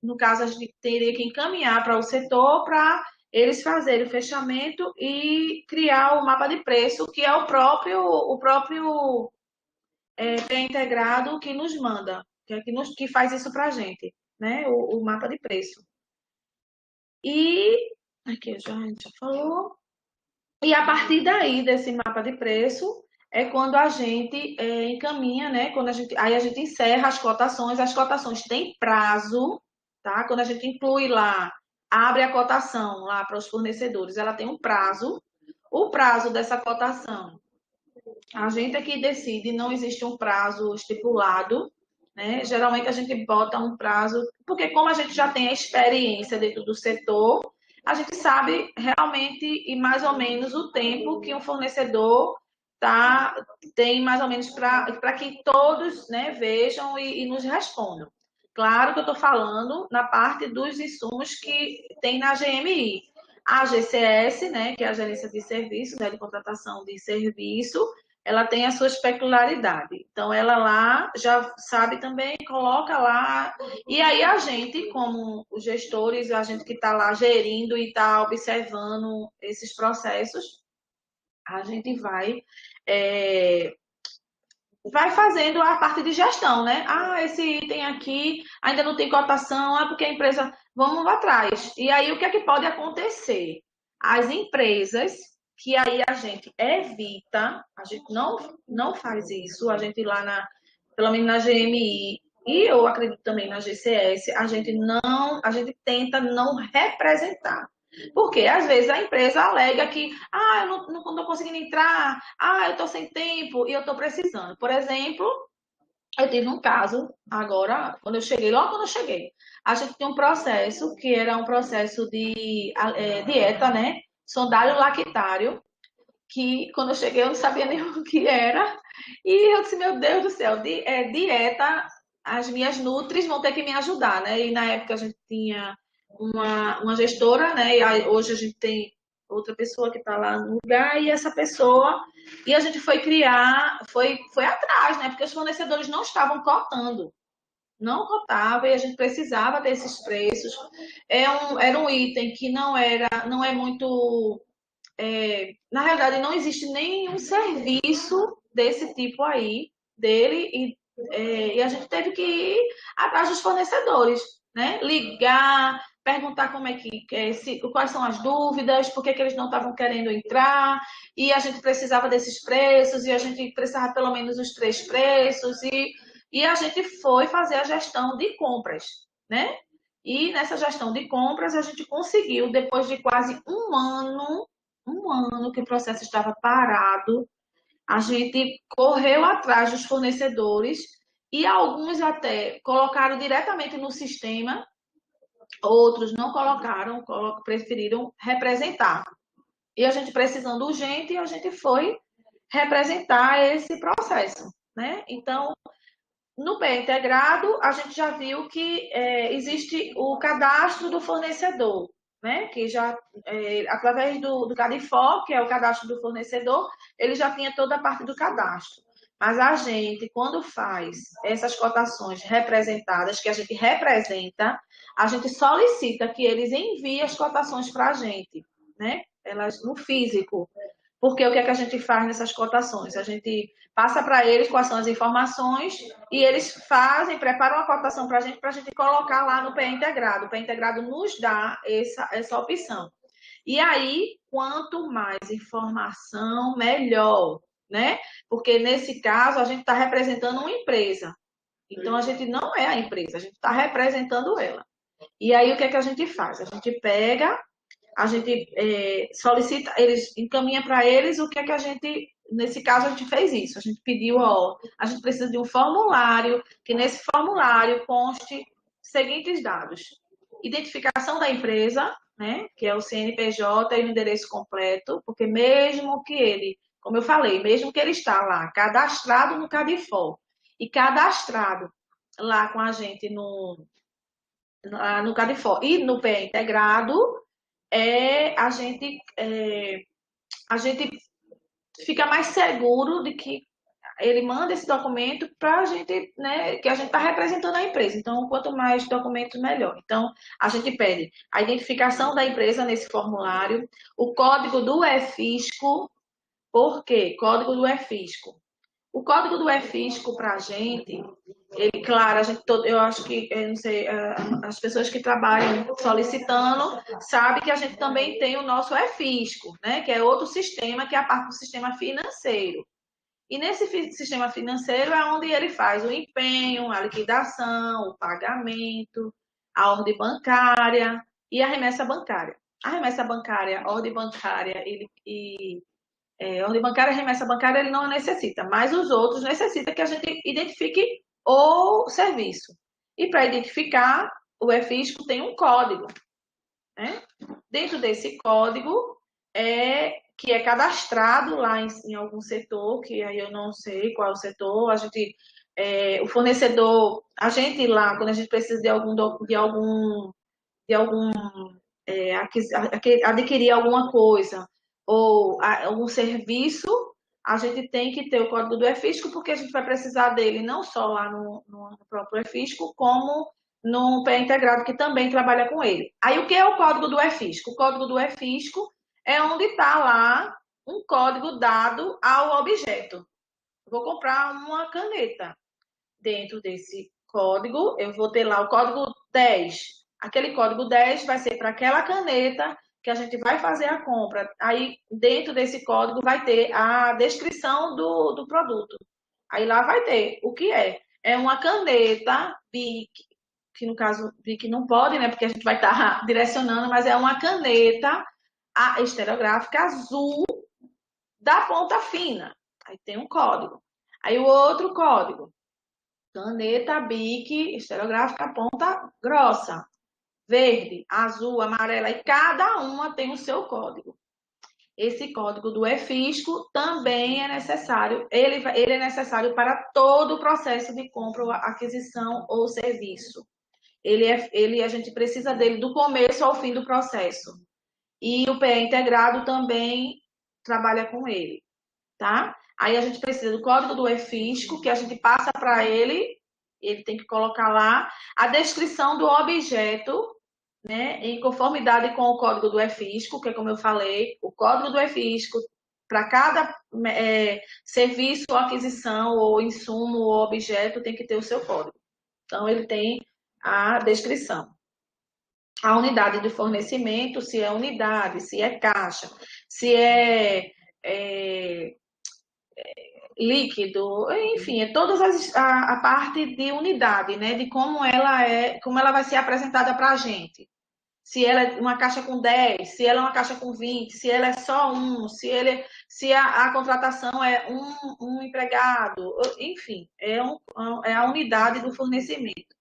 no caso, a gente teria que encaminhar para o setor para eles fazerem o fechamento e criar o mapa de preço, que é o próprio pré-integrado que nos manda, que faz isso para a gente, né? O mapa de preço. E aqui a gente já falou. E a partir daí, desse mapa de preço, é quando a gente encaminha, né? Aí a gente encerra as cotações têm prazo, tá? Quando a gente inclui lá, abre a cotação lá para os fornecedores, ela tem um prazo. O prazo dessa cotação, a gente é que decide, não existe um prazo estipulado, né? Geralmente a gente bota um prazo, porque como a gente já tem a experiência dentro do setor, a gente sabe realmente e mais ou menos o tempo que um fornecedor tem mais ou menos para que todos, né, vejam e nos respondam. Claro que eu estou falando na parte dos insumos que tem na GMI. A GCS, né, que é a Gerência de Serviço, né, de Contratação de Serviço, ela tem a sua peculiaridade. Então, ela lá já sabe também, coloca lá. E aí, a gente, como os gestores, a gente que está lá gerindo e está observando esses processos, a gente vai fazendo a parte de gestão, né? Ah, esse item aqui ainda não tem cotação, porque a empresa. Vamos lá atrás. E aí, o que é que pode acontecer? As empresas que aí a gente evita, a gente não faz isso, a gente lá pelo menos na GMI, e eu acredito também na GCS, a gente tenta não representar. Porque às vezes a empresa alega que eu não estou conseguindo entrar, eu estou sem tempo e eu estou precisando. Por exemplo, eu tive um caso agora, logo quando eu cheguei, a gente tinha um processo que era um processo de dieta, né? Sondário lactário, que quando eu cheguei eu não sabia nem o que era. E eu disse, meu Deus do céu, dieta, as minhas nutris vão ter que me ajudar, né? E na época a gente tinha uma gestora, né? E hoje a gente tem outra pessoa que está lá no lugar, e essa pessoa. E a gente foi foi atrás, né? Porque os fornecedores não estavam cotando. Não cotava e a gente precisava desses preços. Era um item que não é muito. Na realidade, não existe nenhum serviço desse tipo aí, dele, e a gente teve que ir atrás dos fornecedores, né? Ligar, perguntar como é quais são as dúvidas, por que eles não estavam querendo entrar, e a gente precisava desses preços, e a gente precisava pelo menos os 3 preços, e a gente foi fazer a gestão de compras, né? E nessa gestão de compras a gente conseguiu, depois de quase um ano que o processo estava parado, a gente correu atrás dos fornecedores e alguns até colocaram diretamente no sistema, outros não colocaram, preferiram representar. E a gente precisando urgente, a gente foi representar esse processo, né? Então, no bem integrado, a gente já viu que existe o cadastro do fornecedor, né? Que já, através do Cadifó, que é o cadastro do fornecedor, ele já tinha toda a parte do cadastro. Mas a gente, quando faz essas cotações representadas, que a gente representa, a gente solicita que eles enviem as cotações para a gente, né? Elas no físico. Porque o que é que a gente faz nessas cotações? A gente passa para eles quais são as informações e eles fazem, preparam a cotação para a gente colocar lá no PE integrado. O PE integrado nos dá essa opção. E aí, quanto mais informação, melhor, né? Porque nesse caso a gente está representando uma empresa. Então a gente não é a empresa, a gente está representando ela. E aí o que é que a gente faz? A gente pega, a gente solicita, eles encaminha para eles o que é que a gente, nesse caso a gente fez isso, a gente pediu, ó, a gente precisa de um formulário, que nesse formulário conste seguintes dados: identificação da empresa, né, que é o CNPJ e o endereço completo, porque mesmo que ele, como eu falei, mesmo que ele está lá cadastrado no Cadifor e cadastrado lá com a gente no Cadifor e no PE integrado, a gente fica mais seguro de que ele manda esse documento para a gente, né, que a gente está representando a empresa. Então, quanto mais documentos, melhor. Então, a gente pede a identificação da empresa nesse formulário, o código do EFISCO. Por quê? Código do EFISCO. O código do EFISCO para a gente, ele, claro, eu acho que, eu não sei, as pessoas que trabalham solicitando sabem que a gente também tem o nosso EFISCO, né? Que é outro sistema, que é a parte do sistema financeiro. E nesse sistema financeiro é onde ele faz o empenho, a liquidação, o pagamento, a ordem bancária e a remessa bancária. A remessa bancária, ordem bancária ordem bancária e remessa bancária ele não necessita, mas os outros necessitam que a gente identifique o serviço. E para identificar, o EFISCO tem um código, né? Dentro desse código, que é cadastrado lá em algum setor, que aí eu não sei qual é o setor, o fornecedor, a gente lá, quando a gente precisa de adquirir alguma coisa ou algum serviço, a gente tem que ter o código do EFISCO, porque a gente vai precisar dele não só lá no próprio EFISCO, como no PE integrado, que também trabalha com ele. Aí, o que é o código do EFISCO? O código do EFISCO é onde está lá um código dado ao objeto. Vou comprar uma caneta. Dentro desse código, eu vou ter lá o código 10. Aquele código 10 vai ser para aquela caneta que a gente vai fazer a compra. Aí, dentro desse código, vai ter a descrição do produto. Aí lá vai ter o que é. É uma caneta BIC, que no caso BIC não pode, né? Porque a gente vai estar direcionando, mas é uma caneta estereográfica azul da ponta fina. Aí tem um código. Aí o outro código: caneta BIC estereográfica ponta grossa, verde, azul, amarela, e cada uma tem o seu código. Esse código do EFISCO também é necessário, ele é necessário para todo o processo de compra, aquisição ou serviço. A gente precisa dele do começo ao fim do processo. E o PE integrado também trabalha com ele, tá? Aí a gente precisa do código do EFISCO, que a gente passa para ele tem que colocar lá a descrição do objeto, né, em conformidade com o código do EFISCO, que é como eu falei, o código do EFISCO, para cada serviço ou aquisição, ou insumo, ou objeto, tem que ter o seu código. Então, ele tem a descrição. A unidade de fornecimento, se é unidade, se é caixa, se é líquido, enfim, é toda a parte de unidade, né? De como ela vai ser apresentada para a gente. Se ela é uma caixa com 10, se ela é uma caixa com 20, se ela é só um, se a contratação é um empregado, enfim, é a unidade do fornecimento.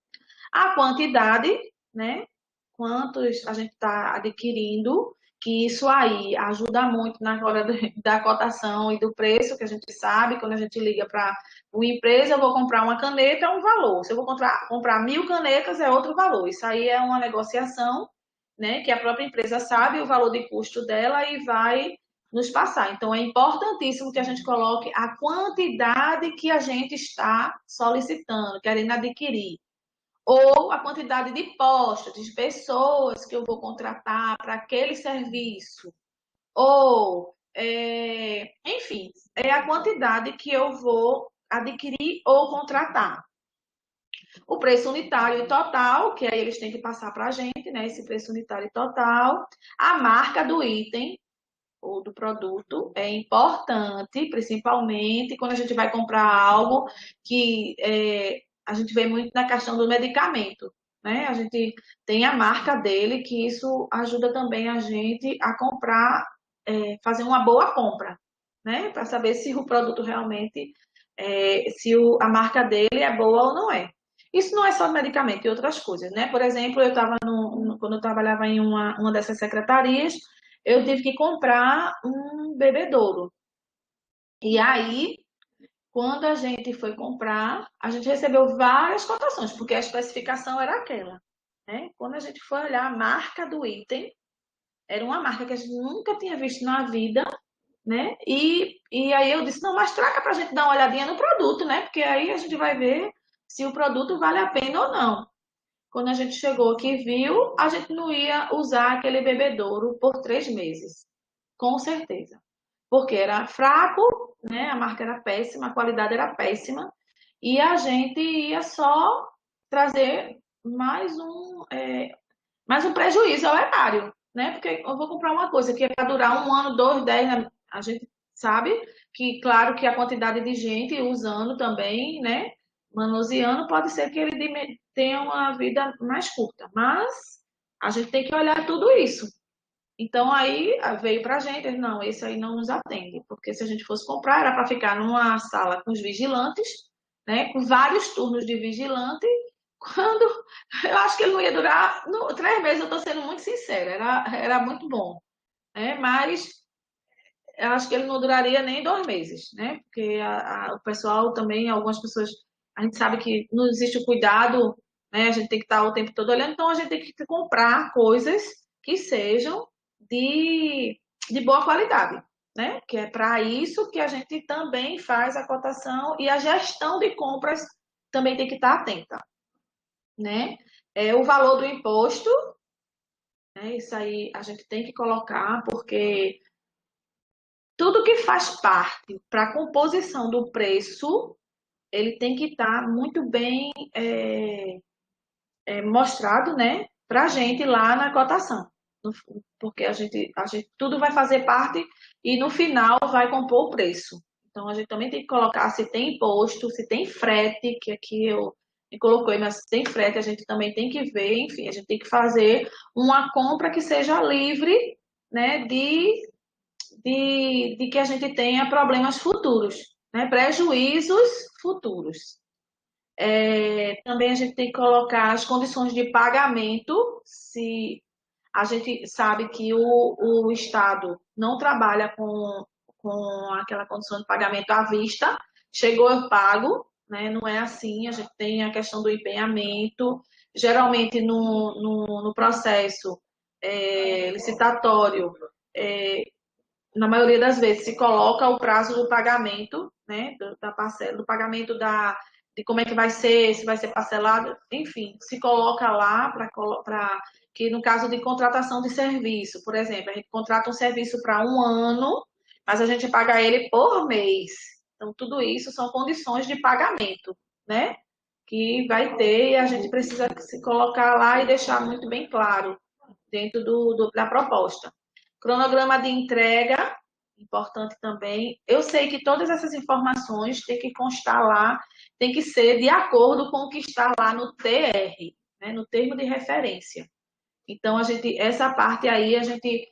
A quantidade, né? Quantos a gente está adquirindo, que isso aí ajuda muito na hora da cotação e do preço, que a gente sabe, quando a gente liga para uma empresa, eu vou comprar uma caneta, é um valor. Se eu vou comprar 1.000 canetas, é outro valor. Isso aí é uma negociação, né, que a própria empresa sabe o valor de custo dela e vai nos passar. Então, é importantíssimo que a gente coloque a quantidade que a gente está solicitando, querendo adquirir, ou a quantidade de postos, de pessoas que eu vou contratar para aquele serviço, ou enfim, é a quantidade que eu vou adquirir ou contratar. O preço unitário e total, que aí eles têm que passar para a gente, né? Esse preço unitário e total. A marca do item ou do produto é importante, principalmente quando a gente vai comprar algo que a gente vê muito na questão do medicamento, né? A gente tem a marca dele, que isso ajuda também a gente a comprar, fazer uma boa compra, né? Para saber se o produto realmente, se a marca dele é boa ou não é. Isso não é só medicamento, e outras coisas, né? Por exemplo, quando eu trabalhava em uma dessas secretarias, eu tive que comprar um bebedouro. E aí, quando a gente foi comprar, a gente recebeu várias cotações, porque a especificação era aquela, né? Quando a gente foi olhar a marca do item, era uma marca que a gente nunca tinha visto na vida, né? E aí eu disse, não, mas traga para a gente dar uma olhadinha no produto, né? Porque aí a gente vai ver se o produto vale a pena ou não. Quando a gente chegou aqui e viu, a gente não ia usar aquele bebedouro por 3 meses. Com certeza. Porque era fraco, né? A marca era péssima, a qualidade era péssima. E a gente ia só trazer mais um prejuízo ao erário, né? Porque eu vou comprar uma coisa que é para durar 1 ano, 2, 10, né? A gente sabe que, claro, que a quantidade de gente usando também, né? Manuseando, pode ser que ele tenha uma vida mais curta, mas a gente tem que olhar tudo isso. Então aí veio para a gente, não, esse aí não nos atende, porque se a gente fosse comprar era para ficar numa sala com os vigilantes, né, com vários turnos de vigilante, quando eu acho que ele não ia durar 3 meses, eu estou sendo muito sincera, era muito bom, né, mas eu acho que ele não duraria nem 2 meses, né, porque o pessoal também, algumas pessoas, a gente sabe que não existe o cuidado, né, a gente tem que estar o tempo todo olhando, então a gente tem que comprar coisas que sejam de, de boa qualidade, né? Que é para isso que a gente também faz a cotação e a gestão de compras também tem que estar atenta, né? O valor do imposto, né? Isso aí a gente tem que colocar, porque tudo que faz parte para a composição do preço, ele tem que estar muito bem mostrado, né? Para a gente lá na cotação. Porque a gente tudo vai fazer parte e no final vai compor o preço. Então a gente também tem que colocar se tem imposto, se tem frete, que aqui eu me coloquei, mas se tem frete a gente também tem que ver, enfim, a gente tem que fazer uma compra que seja livre, né, de que a gente tenha problemas futuros, né, prejuízos futuros. Também a gente tem que colocar as condições de pagamento, se a gente sabe que o Estado não trabalha com aquela condição de pagamento à vista, chegou eu pago, né? Não é assim, a gente tem a questão do empenhamento, geralmente no processo licitatório, é, na maioria das vezes se coloca o prazo do pagamento, né? Da parcela, do pagamento de como é que vai ser, se vai ser parcelado, enfim, se coloca lá para que no caso de contratação de serviço, por exemplo, a gente contrata um serviço para 1 ano, mas a gente paga ele por mês. Então, tudo isso são condições de pagamento, né? Que vai ter e a gente precisa se colocar lá e deixar muito bem claro dentro da proposta. Cronograma de entrega, importante também. Eu sei que todas essas informações têm que constar lá, tem que ser de acordo com o que está lá no TR, né, no termo de referência. Então, essa parte aí, a gente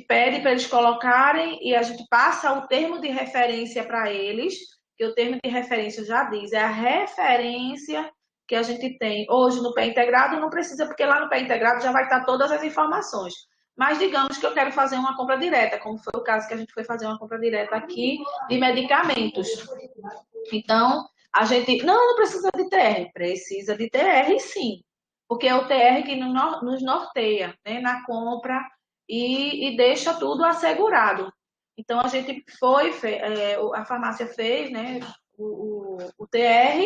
pede para eles colocarem e a gente passa o termo de referência para eles, que o termo de referência já diz, é a referência que a gente tem hoje no pé integrado, não precisa, porque lá no pé integrado já vai estar todas as informações. Mas digamos que eu quero fazer uma compra direta, como foi o caso que a gente foi fazer uma compra direta aqui de medicamentos. Então, a gente, não precisa de TR, precisa de TR sim, porque é o TR que nos norteia, né, na compra e deixa tudo assegurado. Então, a gente a farmácia fez, né, o TR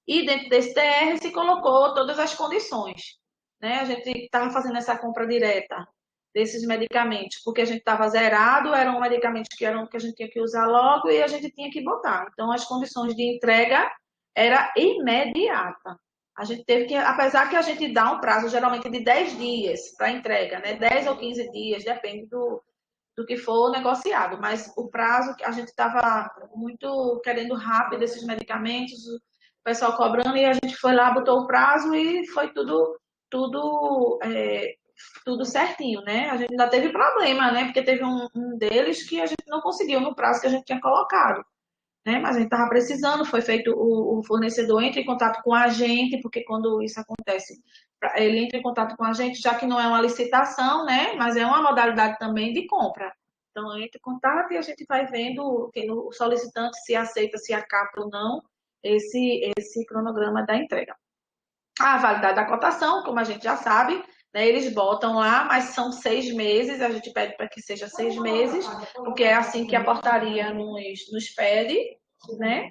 e dentro desse TR se colocou todas as condições, né? A gente estava fazendo essa compra direta desses medicamentos, porque a gente estava zerado, eram medicamentos que a gente tinha que usar logo e a gente tinha que botar. Então, as condições de entrega era imediata. A gente teve que, apesar que a gente dá um prazo geralmente de 10 dias para entrega, né? 10 ou 15 dias, depende do que for negociado, mas o prazo que a gente estava muito querendo rápido esses medicamentos, o pessoal cobrando e a gente foi lá, botou o prazo e foi tudo certinho, né? A gente ainda teve problema, né? Porque teve um deles que a gente não conseguiu no prazo que a gente tinha colocado, né? Mas a gente estava precisando, foi feito, o fornecedor entra em contato com a gente, porque quando isso acontece, ele entra em contato com a gente, já que não é uma licitação, né? Mas é uma modalidade também de compra. Então, entra em contato e a gente vai vendo o solicitante se aceita, se acata ou não esse cronograma da entrega. A validade da cotação, como a gente já sabe, né, eles botam lá, mas são 6 meses, a gente pede para que seja 6 meses, porque é assim que a portaria nos pede, né?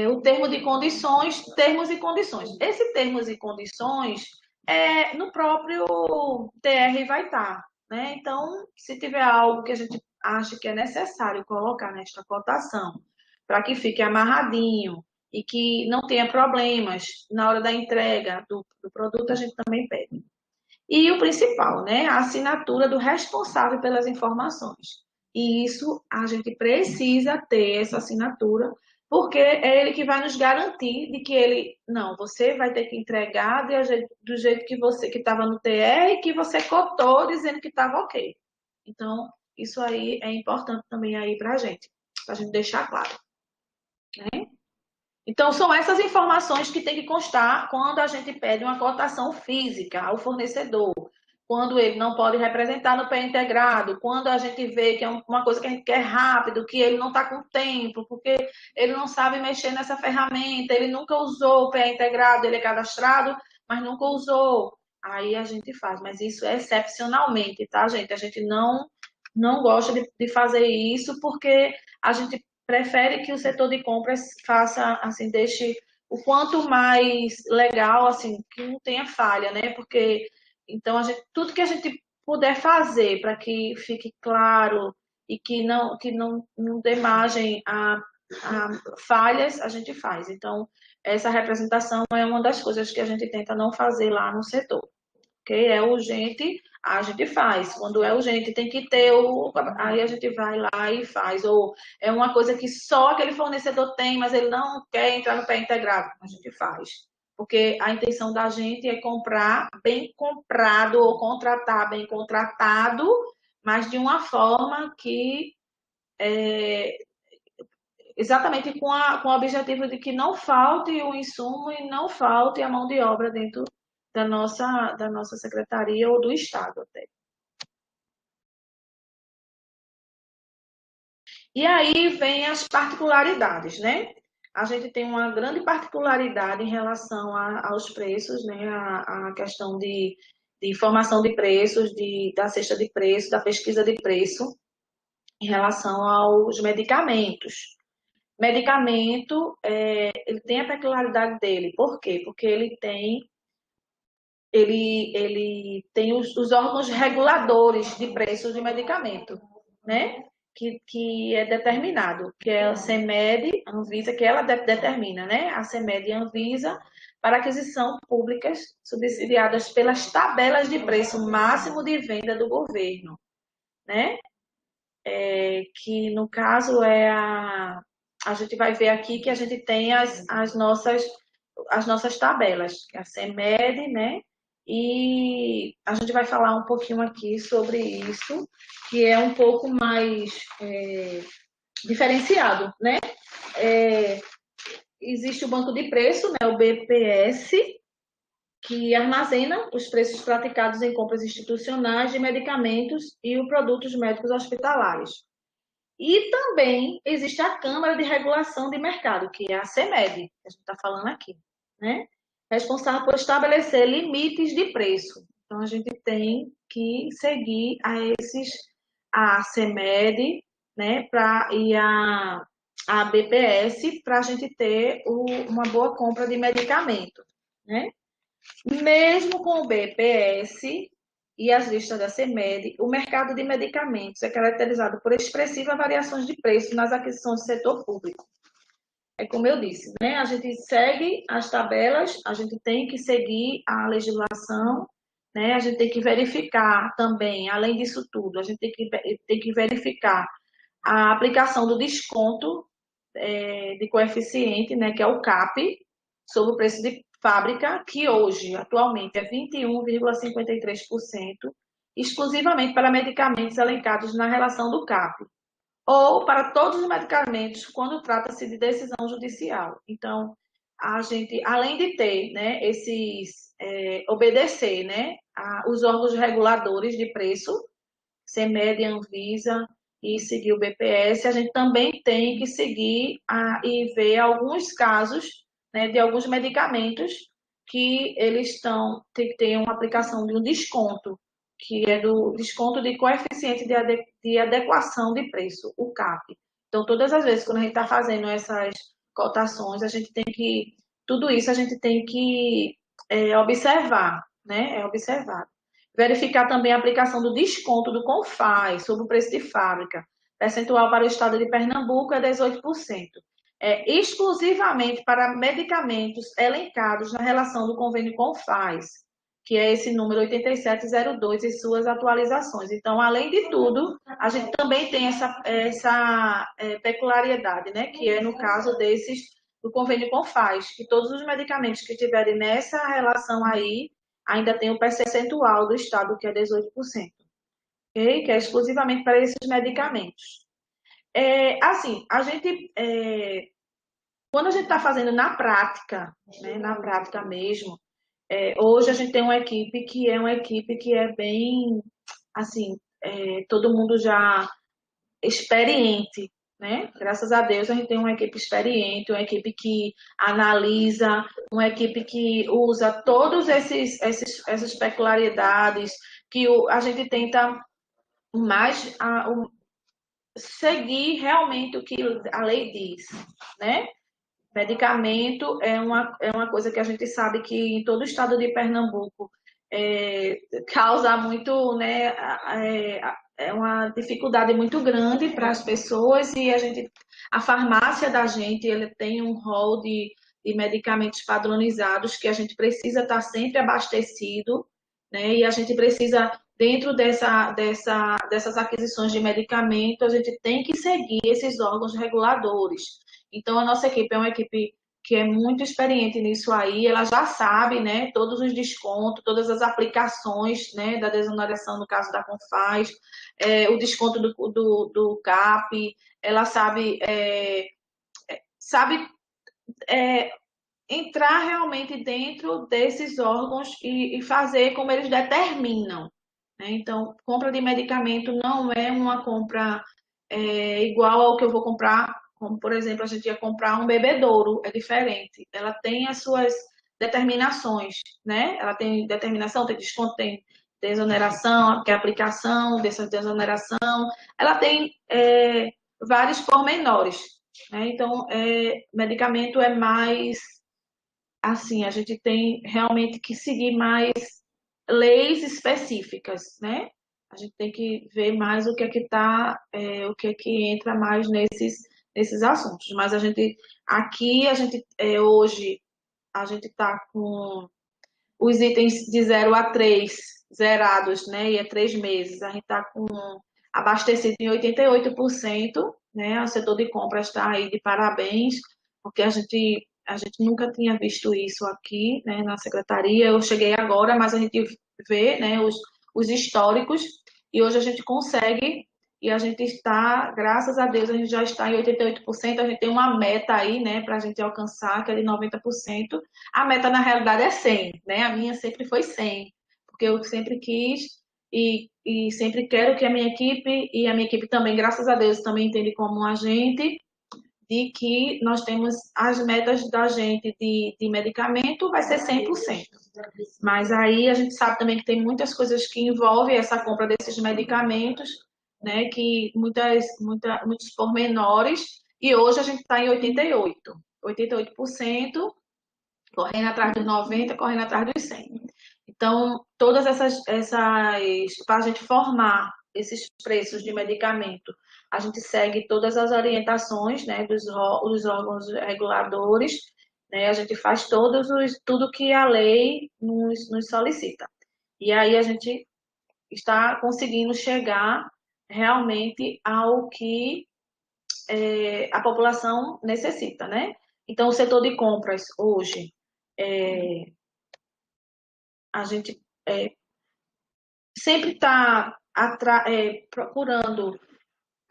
O termo de condições, termos e condições. Esse termos e condições, no próprio TR vai estar, né? Então, se tiver algo que a gente acha que é necessário colocar nesta cotação, para que fique amarradinho e que não tenha problemas na hora da entrega do produto, a gente também pede. E o principal, né? A assinatura do responsável pelas informações. E isso a gente precisa ter essa assinatura, porque é ele que vai nos garantir de que ele, não, você vai ter que entregar do jeito que você que estava no TR e que você cotou dizendo que estava ok. Então, isso aí é importante também aí para a gente deixar claro, né? Então, são essas informações que tem que constar quando a gente pede uma cotação física ao fornecedor, quando ele não pode representar no pé integrado, quando a gente vê que é uma coisa que a gente quer rápido, que ele não está com tempo, porque ele não sabe mexer nessa ferramenta, ele nunca usou o pé integrado, ele é cadastrado, mas nunca usou. Aí a gente faz, mas isso é excepcionalmente, tá, gente? A gente não gosta de fazer isso porque a gente prefere que o setor de compras faça, assim, deixe o quanto mais legal, assim, que não tenha falha, né? Porque, então, tudo que a gente puder fazer para que fique claro e que não dê margem a falhas, a gente faz. Então, essa representação é uma das coisas que a gente tenta não fazer lá no setor. Ok? É urgente, a gente faz. Quando é urgente, tem que ter aí a gente vai lá e faz. Ou é uma coisa que só aquele fornecedor tem, mas ele não quer entrar no pé integrado, a gente faz. Porque a intenção da gente é comprar bem comprado ou contratar bem contratado, mas de uma forma que exatamente com o objetivo de que não falte o insumo e não falte a mão de obra dentro da nossa secretaria ou do Estado até. E aí vem as particularidades, né? A gente tem uma grande particularidade em relação aos preços, né? A questão de informação de preços, da cesta de preço, da pesquisa de preço, em relação aos medicamentos. Medicamento, ele tem a peculiaridade dele. Por quê? Porque ele tem os órgãos reguladores de preços de medicamento, né? Que é determinado, que é a CEMED, a Anvisa, que ela determina, né? A CEMED e a Anvisa para aquisição públicas subsidiadas pelas tabelas de preço máximo de venda do governo, né? Que no caso a gente vai ver aqui que a gente tem as nossas tabelas, que é a CEMED, né? E a gente vai falar um pouquinho aqui sobre isso, que é um pouco mais diferenciado, né? Existe o banco de preço, né? O BPS, que armazena os preços praticados em compras institucionais de medicamentos e os produtos médicos hospitalares. E também existe a Câmara de Regulação de Mercado, que é a CEMED, que a gente está falando aqui, né? Responsável por estabelecer limites de preço. Então, a gente tem que seguir a CEMED, né, e a BPS para a gente ter uma boa compra de medicamento, né? Mesmo com o BPS, e as listas da CEMED, o mercado de medicamentos é caracterizado por expressivas variações de preço nas aquisições do setor público. É como eu disse, né? A gente segue as tabelas, a gente tem que seguir a legislação, né? A gente tem que verificar também, além disso tudo, a gente tem que verificar a aplicação do desconto de coeficiente, né? Que é o CAP, sobre o preço de fábrica, que hoje, atualmente, é 21,53%, exclusivamente para medicamentos elencados na relação do CAP ou para todos os medicamentos quando trata-se de decisão judicial. Então, a gente, além de ter, né, obedecer, né, os órgãos reguladores de preço, CEMED, Anvisa e seguir o BPS, a gente também tem que seguir e ver alguns casos, né, de alguns medicamentos que eles têm uma aplicação de um desconto, que é do desconto de coeficiente de adequação de preço, o CAP. Então, todas as vezes quando a gente está fazendo essas cotações, a gente tem que, tudo isso a gente tem que observar, né? É observar. Verificar também a aplicação do desconto do CONFAS sobre o preço de fábrica. Percentual para o estado de Pernambuco é 18%. Exclusivamente para medicamentos elencados na relação do convênio CONFAS, que é esse número 8702 e suas atualizações. Então, além de tudo, a gente também tem essa peculiaridade, né, que é no caso do convênio CONFAS, que todos os medicamentos que tiverem nessa relação aí, ainda tem o percentual do estado, que é 18%, okay? Que é exclusivamente para esses medicamentos. Assim, quando a gente está fazendo na prática, né, na prática mesmo, hoje a gente tem uma equipe que é bem, assim, todo mundo já experiente, né? Graças a Deus a gente tem uma equipe experiente, uma equipe que analisa, uma equipe que usa todas essas peculiaridades, que a gente tenta mais seguir realmente o que a lei diz, né? Medicamento é uma coisa que a gente sabe que em todo o estado de Pernambuco causa muito, né, uma dificuldade muito grande para as pessoas e a farmácia da gente, ele tem um rol de medicamentos padronizados que a gente precisa estar sempre abastecido, né, e a gente precisa, dentro dessas aquisições de medicamento, a gente tem que seguir esses órgãos reguladores. Então, a nossa equipe é uma equipe que é muito experiente nisso aí, ela já sabe, né, todos os descontos, todas as aplicações, né, da desoneração no caso da Confaz, o desconto do CAP, ela sabe entrar realmente dentro desses órgãos e fazer como eles determinam, né? Então, compra de medicamento não é uma compra igual ao que eu vou comprar, como, por exemplo, a gente ia comprar um bebedouro, é diferente. Ela tem as suas determinações, né? Ela tem determinação, tem desconto, tem desoneração, que é a aplicação dessa desoneração. Ela tem vários pormenores, né? Então, medicamento é mais, assim, a gente tem realmente que seguir mais leis específicas, né? A gente tem que ver mais o que é que o que é que entra mais nesses assuntos. Mas hoje, a gente está com os itens de 0 a 3 zerados, né? E é 3 meses. A gente está com abastecido em 88%, né? O setor de compras está aí de parabéns, porque a gente nunca tinha visto isso aqui, né, na secretaria. Eu cheguei agora, mas a gente vê, né, os históricos, e hoje a gente consegue, e a gente está, graças a Deus, a gente já está em 88%, a gente tem uma meta aí, né, para a gente alcançar, que é de 90%. A meta, na realidade, é 100, né, a minha sempre foi 100, porque eu sempre quis e sempre quero que a minha equipe também, graças a Deus, também entende como um agente, de que nós temos as metas da gente de medicamento, vai ser 100%. Mas aí a gente sabe também que tem muitas coisas que envolvem essa compra desses medicamentos, né, que muitos pormenores, e hoje a gente está em 88%, correndo atrás dos 90%, correndo atrás dos 100%. Então, todas para a gente formar esses preços de medicamento, a gente segue todas as orientações, né, dos órgãos reguladores, né, a gente faz tudo que a lei nos solicita. E aí a gente está conseguindo chegar realmente ao que a população necessita, né? Então, o setor de compras hoje, a gente sempre está procurando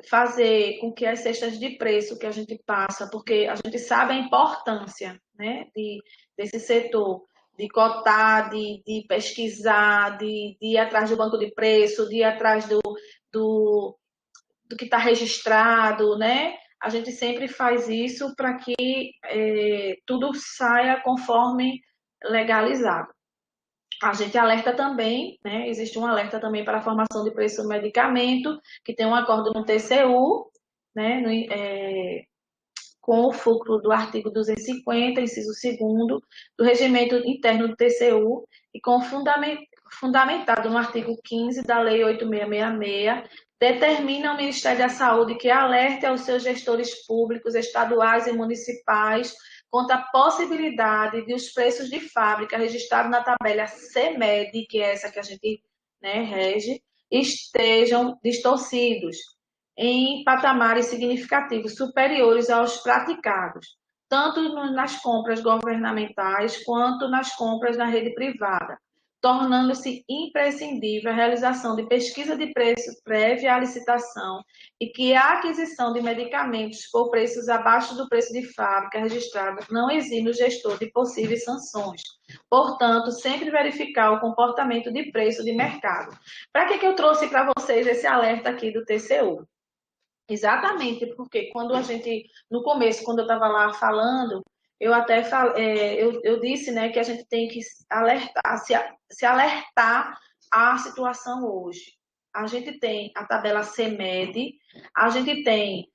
fazer com que as cestas de preço que a gente passa, porque a gente sabe a importância, né, desse setor, de cotar, de pesquisar, de ir atrás do banco de preço, de ir atrás do, do que está registrado, né? A gente sempre faz isso para que tudo saia conforme legalizado. A gente alerta também, né? Existe um alerta também para a formação de preço do medicamento, que tem um acordo no TCU, né? Com o fulcro do artigo 250, inciso 2º, do regimento interno do TCU, e fundamentado no artigo 15 da Lei 8666, determina ao Ministério da Saúde que alerte aos seus gestores públicos, estaduais e municipais quanto à possibilidade de os preços de fábrica registrados na tabela CMED, que é essa que a gente, né, rege, estejam distorcidos em patamares significativos superiores aos praticados, tanto nas compras governamentais quanto nas compras na rede privada, tornando-se imprescindível a realização de pesquisa de preço prévia à licitação e que a aquisição de medicamentos por preços abaixo do preço de fábrica registrado não exime o gestor de possíveis sanções. Portanto, sempre verificar o comportamento de preço de mercado. Para que eu trouxe para vocês esse alerta aqui do TCU? Exatamente, porque quando a gente, no começo, quando eu estava lá falando, eu até eu disse, né, que a gente tem que alertar, se alertar à situação hoje. A gente tem a tabela CMED, a gente tem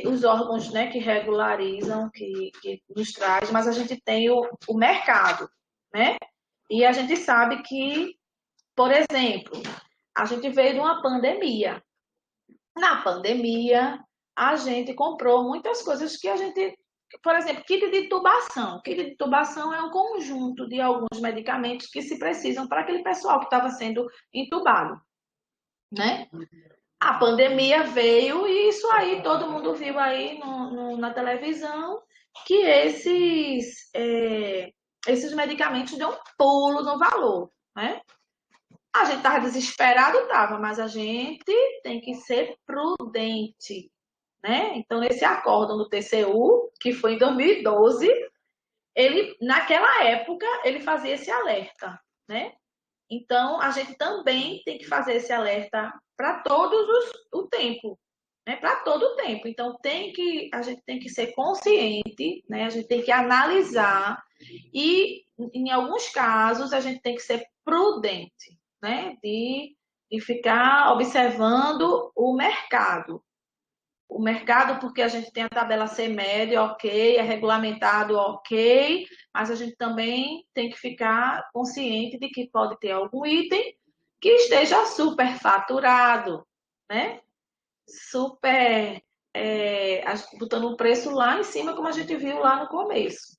os órgãos, né, que regularizam, que nos traz, mas a gente tem o mercado, né? E a gente sabe que, por exemplo, a gente veio de uma pandemia. Na pandemia, a gente comprou muitas coisas que a gente, por exemplo, kit de tubação. Kit de tubação é um conjunto de alguns medicamentos que se precisam para aquele pessoal que estava sendo entubado, né? A pandemia veio e isso aí todo mundo viu aí na televisão que esses medicamentos dão um pulo no valor, né? A gente estava desesperado, estava, mas a gente tem que ser prudente, né? Então, nesse acordo do TCU, que foi em 2012, naquela época, ele fazia esse alerta, né? Então, a gente também tem que fazer esse alerta para o tempo, né? Para todo o tempo. Então, a gente tem que ser consciente, né? A gente tem que analisar e, em alguns casos, a gente tem que ser prudente, né? De ficar observando o mercado. O mercado, porque a gente tem a tabela CMED, ok, é regulamentado, ok, mas a gente também tem que ficar consciente de que pode ter algum item que esteja superfaturado, né? Super, botando um preço lá em cima, como a gente viu lá no começo.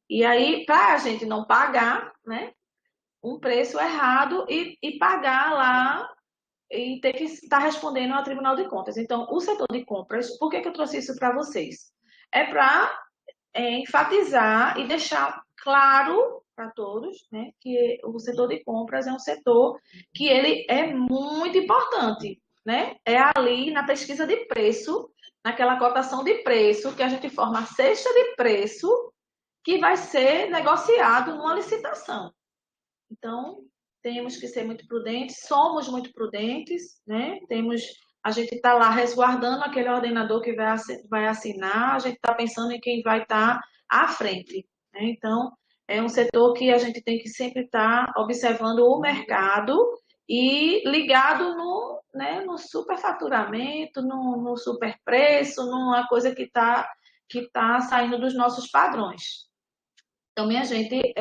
E aí, para a gente não pagar, né, um preço errado e pagar lá e ter que estar respondendo ao Tribunal de Contas. Então, o setor de compras, por que eu trouxe isso para vocês? É para enfatizar e deixar claro para todos, né, que o setor de compras é um setor que ele é muito importante, né? É ali na pesquisa de preço, naquela cotação de preço, que a gente forma a cesta de preço que vai ser negociado numa licitação. Então, temos que ser muito prudentes, somos muito prudentes, né? A gente está lá resguardando aquele ordenador que vai assinar, a gente está pensando em quem vai estar à frente, né? Então, é um setor que a gente tem que sempre estar observando o mercado e ligado no superfaturamento, no superpreço, numa coisa que tá saindo dos nossos padrões. Então, minha gente,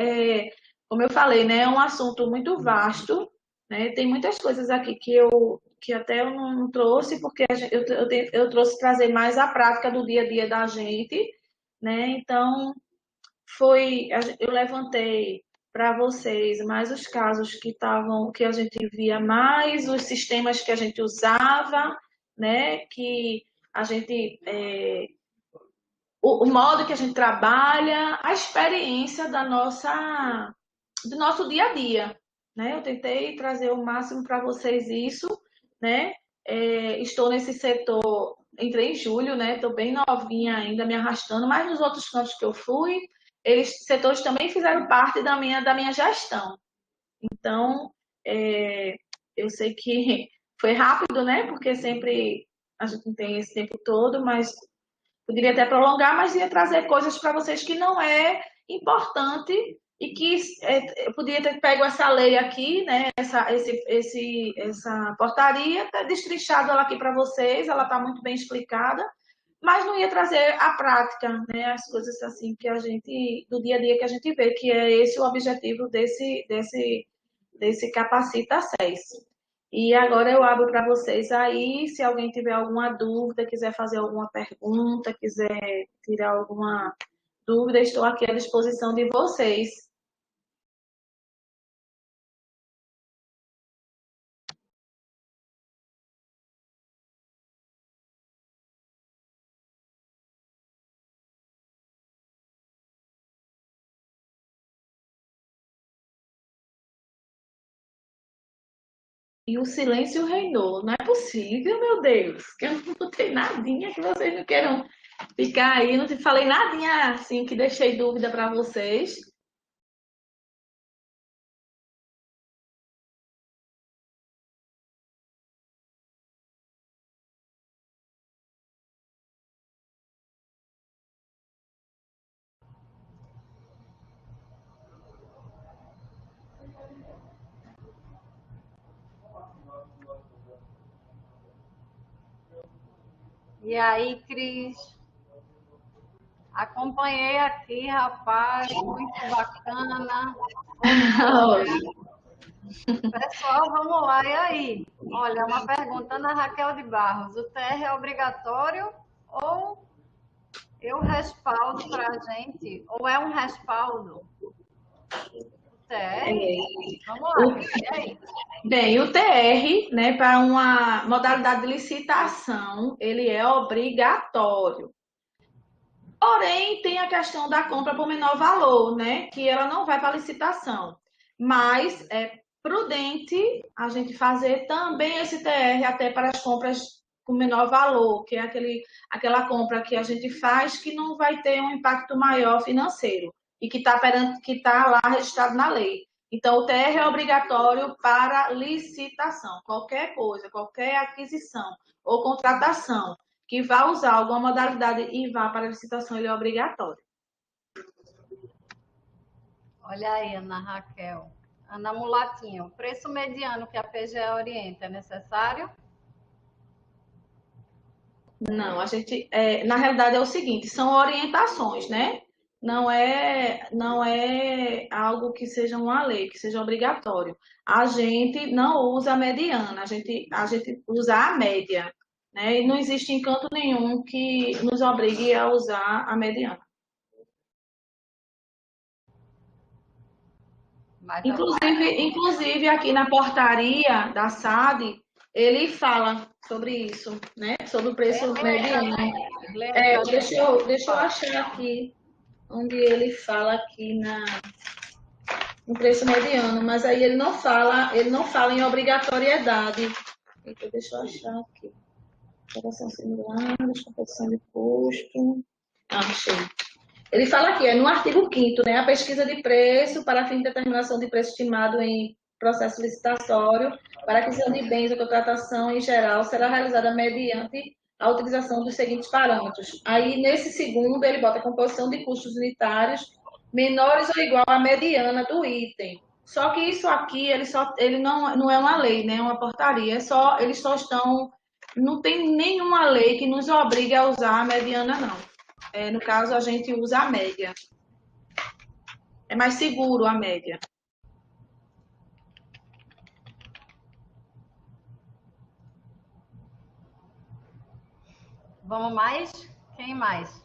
como eu falei, né, é um assunto muito vasto, né? Tem muitas coisas aqui que até eu não trouxe, porque eu trouxe trazer mais a prática do dia a dia da gente, né? Então, eu levantei para vocês mais os casos que a gente via mais, os sistemas que a gente usava, né? Que a gente o modo que a gente trabalha, a experiência do nosso dia a dia, né? Eu tentei trazer o máximo para vocês isso, né? Estou nesse setor, entrei em julho, né? Estou bem novinha ainda, me arrastando, mas nos outros cantos que eu fui, setores também fizeram parte da minha gestão. Então, é, eu sei que foi rápido, né? Porque sempre a gente não tem esse tempo todo, mas poderia até prolongar, mas ia trazer coisas para vocês que não é importante e que eu podia ter pego essa lei aqui, né? Essa portaria, ter destrinchado ela aqui para vocês, ela está muito bem explicada, mas não ia trazer a prática, né? As coisas assim que a gente, do dia a dia que a gente vê, que é esse o objetivo desse Capacita SES. E agora eu abro para vocês aí, se alguém tiver alguma dúvida, quiser fazer alguma pergunta, quiser tirar alguma dúvida, estou aqui à disposição de vocês. E o silêncio reinou. Não é possível, meu Deus, que eu não botei nadinha, que vocês não queiram ficar aí. Não te falei nadinha assim, que deixei dúvida para vocês. E aí, Cris? Acompanhei aqui, rapaz, muito bacana. Pessoal, vamos lá, e aí? Olha, uma pergunta na Raquel de Barros. O TR é obrigatório ou eu respaldo para a gente? Ou é um respaldo? O TR? Vamos lá, e aí? Bem, o TR, né, para uma modalidade de licitação, ele é obrigatório. Porém, tem a questão da compra por menor valor, né, que ela não vai para licitação. Mas é prudente a gente fazer também esse TR até para as compras com menor valor, que é aquela compra que a gente faz que não vai ter um impacto maior financeiro e que tá lá registrado na lei. Então, o TR é obrigatório para licitação. Qualquer coisa, qualquer aquisição ou contratação que vá usar alguma modalidade e vá para a licitação, ele é obrigatório. Olha aí, Ana Raquel. Ana Mulatinho, o preço mediano que a PGE orienta é necessário? Não, na realidade é o seguinte, são orientações, né? Não é algo que seja uma lei, que seja obrigatório. A gente não usa a mediana, a gente usa a média, né? E não existe encanto nenhum que nos obrigue a usar a mediana. Inclusive aqui na portaria da SAD, ele fala sobre isso, né? Sobre o preço mediano. Deixa eu achar aqui onde ele fala aqui no preço mediano, mas aí ele não fala em obrigatoriedade. Então, deixa eu achar aqui. Operação similar, descomposição de custo. Achei. Ele fala aqui, no artigo 5º, né, a pesquisa de preço para fim de determinação de preço estimado em processo licitatório para aquisição de bens ou contratação em geral será realizada mediante a utilização dos seguintes parâmetros. Aí, nesse segundo, ele bota a composição de custos unitários menores ou igual à mediana do item. Só que isso aqui, ele não é uma lei, né, é uma portaria. Eles só estão... Não tem nenhuma lei que nos obrigue a usar a mediana, não. No caso, a gente usa a média. É mais seguro a média. Vamos mais? Quem mais?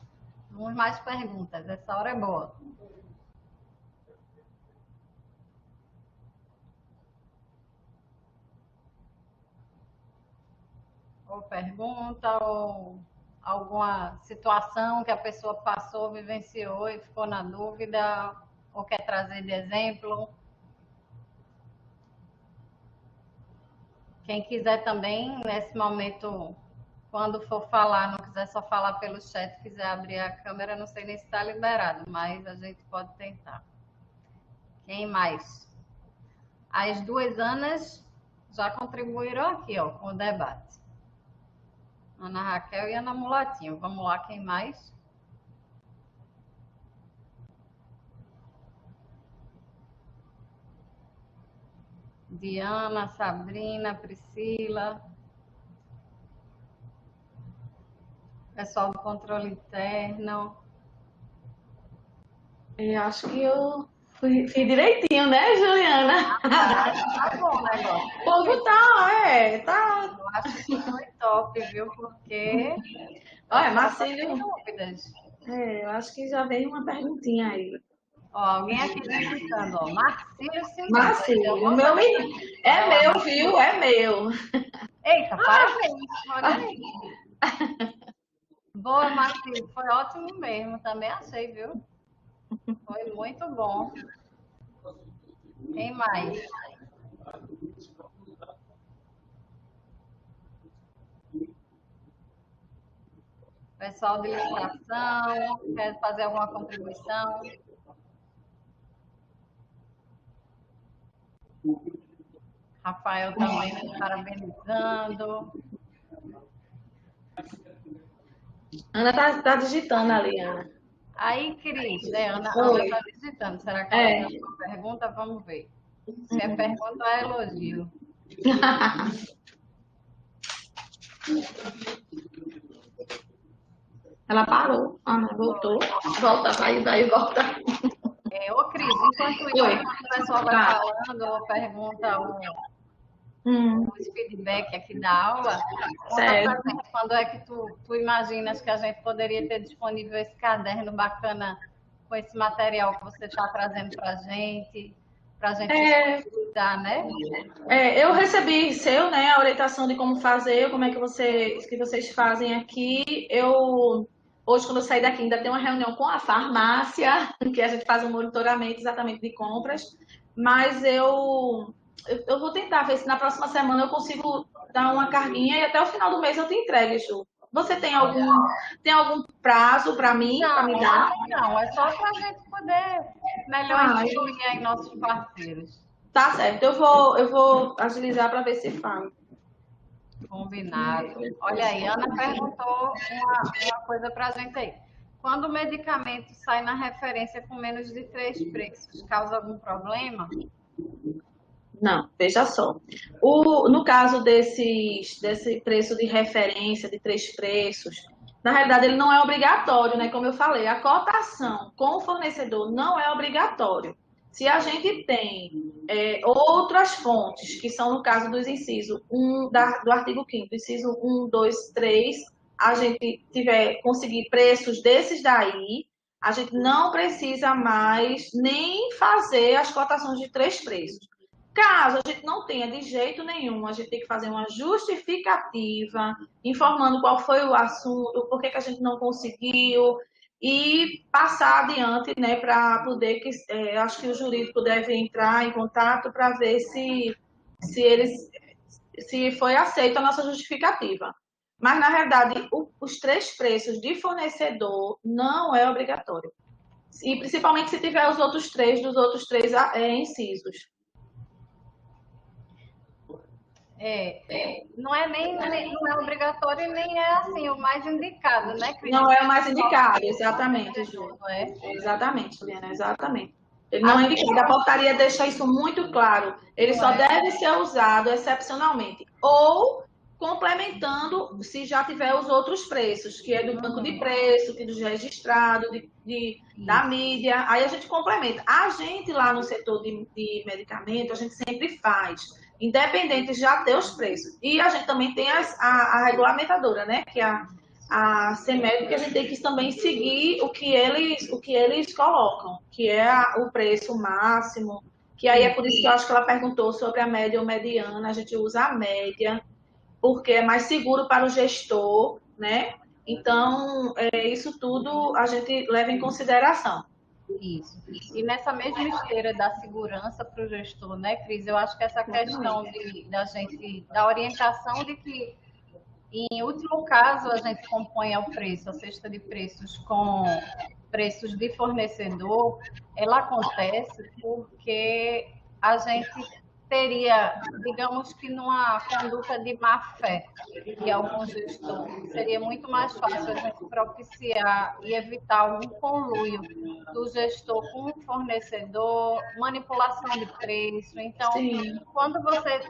Vamos mais perguntas. Essa hora é boa. Ou pergunta, ou alguma situação que a pessoa passou, vivenciou e ficou na dúvida, ou quer trazer de exemplo. Quem quiser também, nesse momento, quando for falar, não quiser só falar pelo chat, quiser abrir a câmera, não sei nem se está liberado, mas a gente pode tentar. Quem mais? As duas Anas já contribuíram aqui, ó, com o debate. Ana Raquel e Ana Mulatinho. Vamos lá, quem mais? Diana, Sabrina, Priscila. Pessoal do controle interno. Eu acho que eu fiz direitinho, né, Juliana? Tá bom o negócio. O povo tá. Eu acho que foi top, viu? Porque. Olha, Marcílio. Dúvidas. Eu acho que já veio uma perguntinha aí. Ó, alguém aqui digitando, ó. Marcílio Silva. Marcílio, o meu menino. É meu, viu? É meu. Eita, parabéns. Olha aí. Boa, Marcílio. Foi ótimo mesmo. Também achei, viu? Foi muito bom. Quem mais? Pessoal de ilustração, quer fazer alguma contribuição? Rafael também parabenizando. Ana tá digitando ali, Ana. Aí, Cris, né? Ana está digitando. Será que ela tem uma pergunta? Vamos ver. Se é pergunta, é elogio. Ela parou. Ana voltou. Volta, vai, volta. Ô, Cris, enquanto o pessoal vai falando ou pergunta os feedback aqui da aula, certo. Quando é que tu imaginas que a gente poderia ter disponível esse caderno bacana com esse material que você está trazendo para a gente estudar, né? Eu recebi seu, né, a orientação de como fazer, como é que vocês fazem aqui. Hoje, quando eu sair daqui, ainda tem uma reunião com a farmácia, que a gente faz um monitoramento exatamente de compras, mas eu vou tentar ver se na próxima semana eu consigo dar uma carguinha e até o final do mês eu te entrego, Ju. Você tem algum prazo para mim? Não, não, é só para a gente poder melhor instruir aí nossos parceiros. Tá certo, eu vou agilizar para ver se fala. Combinado. Olha aí, Ana perguntou uma coisa para a gente aí. Quando o medicamento sai na referência com menos de 3 preços, causa algum problema? Não, veja só. No caso desse preço de referência, de 3 preços, na realidade ele não é obrigatório, né? Como eu falei, a cotação com o fornecedor não é obrigatório. Se a gente tem outras fontes, que são no caso dos incisos 1 do artigo 5º, inciso 1, 2, 3, a gente conseguir preços desses daí, a gente não precisa mais nem fazer as cotações de 3 preços. Caso a gente não tenha de jeito nenhum, a gente tem que fazer uma justificativa, informando qual foi o assunto, por que a gente não conseguiu, e passar adiante, né, para poder acho que o jurídico deve entrar em contato para ver se foi aceita a nossa justificativa. Mas, na verdade, os 3 preços de fornecedor não é obrigatório. E principalmente se tiver os outros 3 dos outros 3 incisos. Não é obrigatório e nem é assim o mais indicado, né, Cris? Não é o mais indicado, exatamente, Ju. Exatamente, Juliana, exatamente. Ele não é indicado. A portaria deixa isso muito claro. Ele só deve ser usado excepcionalmente. Ou complementando se já tiver os outros preços, que é do banco de preço, que é do registrado, da mídia. Aí a gente complementa. A gente lá no setor de medicamento, a gente sempre faz, independente de já ter os preços. E a gente também tem a regulamentadora, né? Que é a ser médico, a gente tem que também seguir o que eles colocam, que é o preço máximo, que aí é por isso que eu acho que ela perguntou sobre a média ou mediana, a gente usa a média, porque é mais seguro para o gestor, né? Então, isso tudo a gente leva em consideração. Isso. E nessa mesma esteira da segurança para o gestor, né, Cris? Eu acho que essa questão da orientação de que, em último caso, a gente compõe o preço, a cesta de preços com preços de fornecedor, ela acontece porque a gente teria, digamos que numa conduta de má fé de algum gestor, seria muito mais fácil a gente propiciar e evitar algum conluio do gestor com o fornecedor, manipulação de preço. Então, Sim. quando você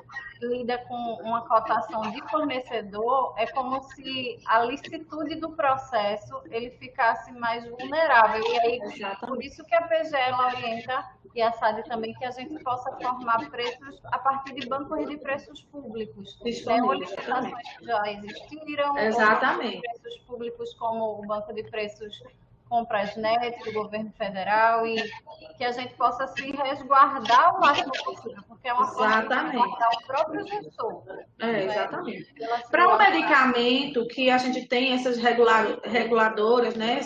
lida com uma cotação de fornecedor, é como se a licitude do processo ele ficasse mais vulnerável. E aí, por isso que a PGE ela orienta, e a SAD também, que a gente possa formar preços a partir de bancos de preços públicos, né? Ou licitações que já existiram, Exatamente. ou preços públicos como o Banco de Preços Comprasnet, do governo federal, e que a gente possa se resguardar o máximo possível, porque é uma forma de resguardar o próprio gestor. Exatamente. Para um medicamento que a gente tem essas reguladoras, né,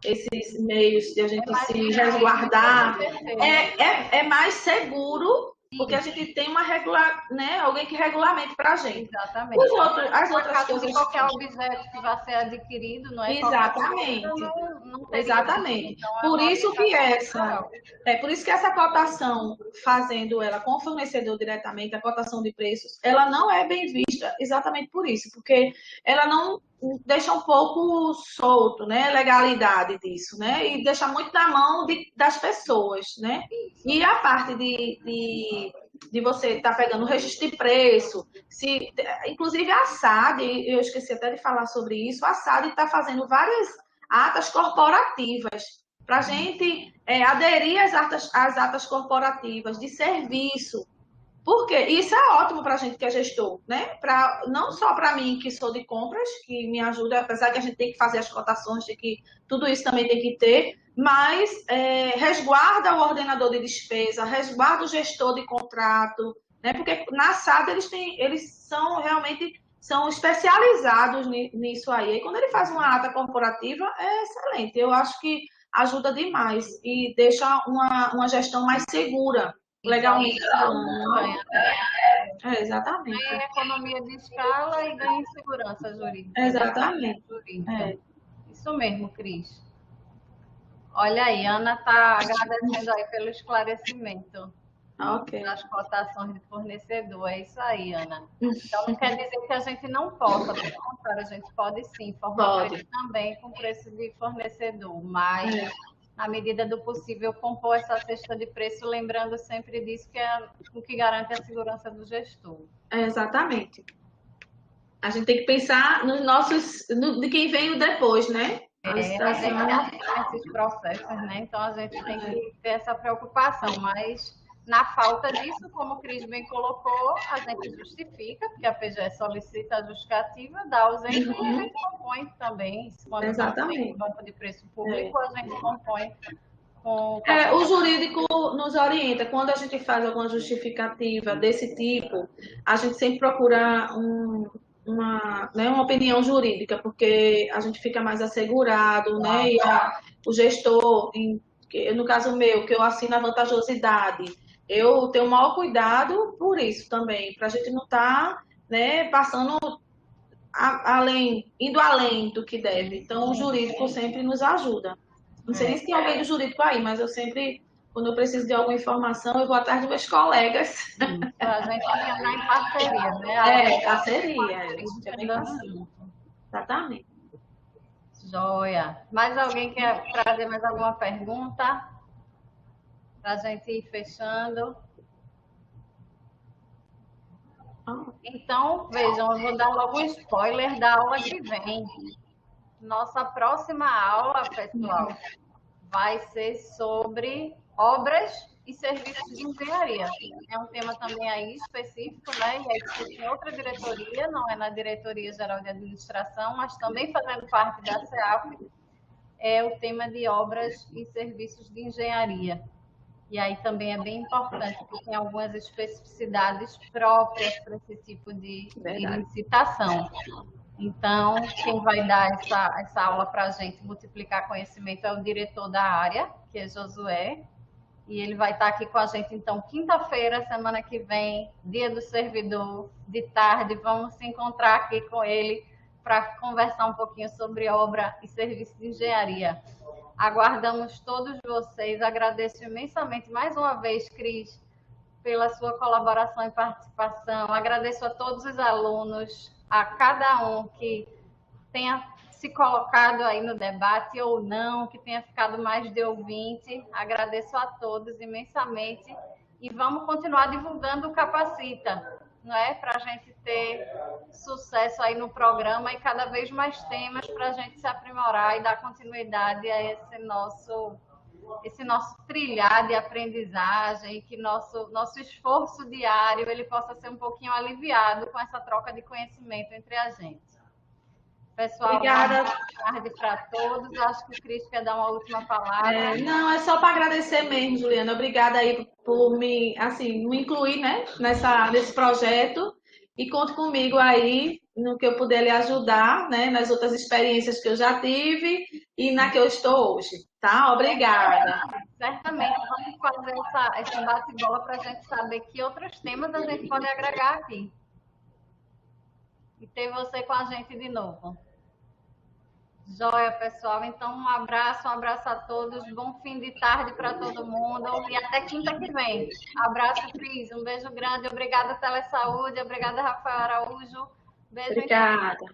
esses meios de a gente se resguardar, é mais seguro, porque a gente tem alguém que regulamente para a gente. Exatamente. As outras coisas. De qualquer objeto que vai ser adquirido, não é? Exatamente. Não Exatamente. Então, por isso que essa cotação, fazendo ela com o fornecedor diretamente, a cotação de preços, ela não é bem vista exatamente por isso, porque ela não deixa um pouco solto, né, a legalidade disso, né, e deixa muito na mão das pessoas, né, e a parte de você estar pegando o registro de preço, inclusive a SAD, eu esqueci até de falar sobre isso, a SAD está fazendo várias atas corporativas para a gente aderir às atas corporativas de serviço. Porque isso é ótimo para a gente que é gestor, né? Não só para mim, que sou de compras, que me ajuda, apesar que a gente tem que fazer as cotações, de que tudo isso também tem que ter, mas resguarda o ordenador de despesa, resguarda o gestor de contrato, né? Porque na SAD eles são realmente especializados nisso aí. E quando ele faz uma ata corporativa, é excelente. Eu acho que ajuda demais e deixa uma gestão mais segura. Legalmente falando. Exatamente. Ganha economia de escala e ganha segurança jurídica. Exatamente. Isso mesmo, Cris. Olha aí, Ana está agradecendo aí pelo esclarecimento das cotações de fornecedor. É isso aí, Ana. Então, não quer dizer que a gente não possa, pelo contrário, a gente pode sim formar preço também com preço de fornecedor, mas na medida do possível, compor essa cesta de preço, lembrando sempre disso, que é o que garante a segurança do gestor. Exatamente. A gente tem que pensar de quem veio depois, né? A gente tem esses processos, né? Então, a gente tem que ter essa preocupação, mas na falta disso, como o Cris bem colocou, a gente justifica, porque a PGE solicita a justificativa, dá ausência e a gente compõe também. Quando tem um banco de preço público, a gente compõe com... O jurídico nos orienta. Quando a gente faz alguma justificativa desse tipo, a gente sempre procura uma opinião jurídica, porque a gente fica mais assegurado, né? E o gestor, no caso meu, que eu assino a vantajosidade, eu tenho o maior cuidado por isso também, para a gente não estar passando indo além do que deve. Então, o jurídico sempre nos ajuda. Não sei nem se tem alguém do jurídico aí, mas eu sempre, quando eu preciso de alguma informação, eu vou atrás dos meus colegas. A gente anda em parceria, né? Parceria. Exatamente. Joia. Mais alguém quer trazer mais alguma pergunta? Para a gente ir fechando. Então, vejam, eu vou dar logo um spoiler da aula que vem. Nossa próxima aula, pessoal, vai ser sobre obras e serviços de engenharia. É um tema também aí específico, né? E aí tem outra diretoria, não é na Diretoria Geral de Administração, mas também fazendo parte da CEAP, é o tema de obras e serviços de engenharia. E aí também é bem importante, porque tem algumas especificidades próprias para esse tipo de licitação. Então, quem vai dar essa aula para a gente multiplicar conhecimento é o diretor da área, que é Josué, e ele vai estar aqui com a gente, então, quinta-feira, semana que vem, dia do servidor, de tarde, vamos se encontrar aqui com ele para conversar um pouquinho sobre obra e serviço de engenharia. Aguardamos todos vocês, agradeço imensamente mais uma vez, Cris, pela sua colaboração e participação, agradeço a todos os alunos, a cada um que tenha se colocado aí no debate ou não, que tenha ficado mais de ouvinte. Agradeço a todos imensamente e vamos continuar divulgando o Capacita, não é? Para a gente ter sucesso aí no programa e cada vez mais temas para a gente se aprimorar e dar continuidade a esse nosso trilhar de aprendizagem, que nosso esforço diário ele possa ser um pouquinho aliviado com essa troca de conhecimento entre a gente. Pessoal, obrigada. Boa tarde para todos. Acho que o Cris quer dar uma última palavra. Não, é só para agradecer mesmo, Juliana. Obrigada aí por me incluir, né, nesse projeto. E conte comigo aí no que eu puder lhe ajudar, né, nas outras experiências que eu já tive e na que eu estou hoje, tá? Obrigada. Certamente, vamos fazer esse bate-bola para a gente saber que outros temas a gente pode agregar aqui. E ter você com a gente de novo. Joia, pessoal. Então, um abraço a todos. Bom fim de tarde para todo mundo. E até quinta que vem. Abraço, Cris. Um beijo grande. Obrigada, Telesaúde. Obrigada, Rafael Araújo. Beijo. Obrigada.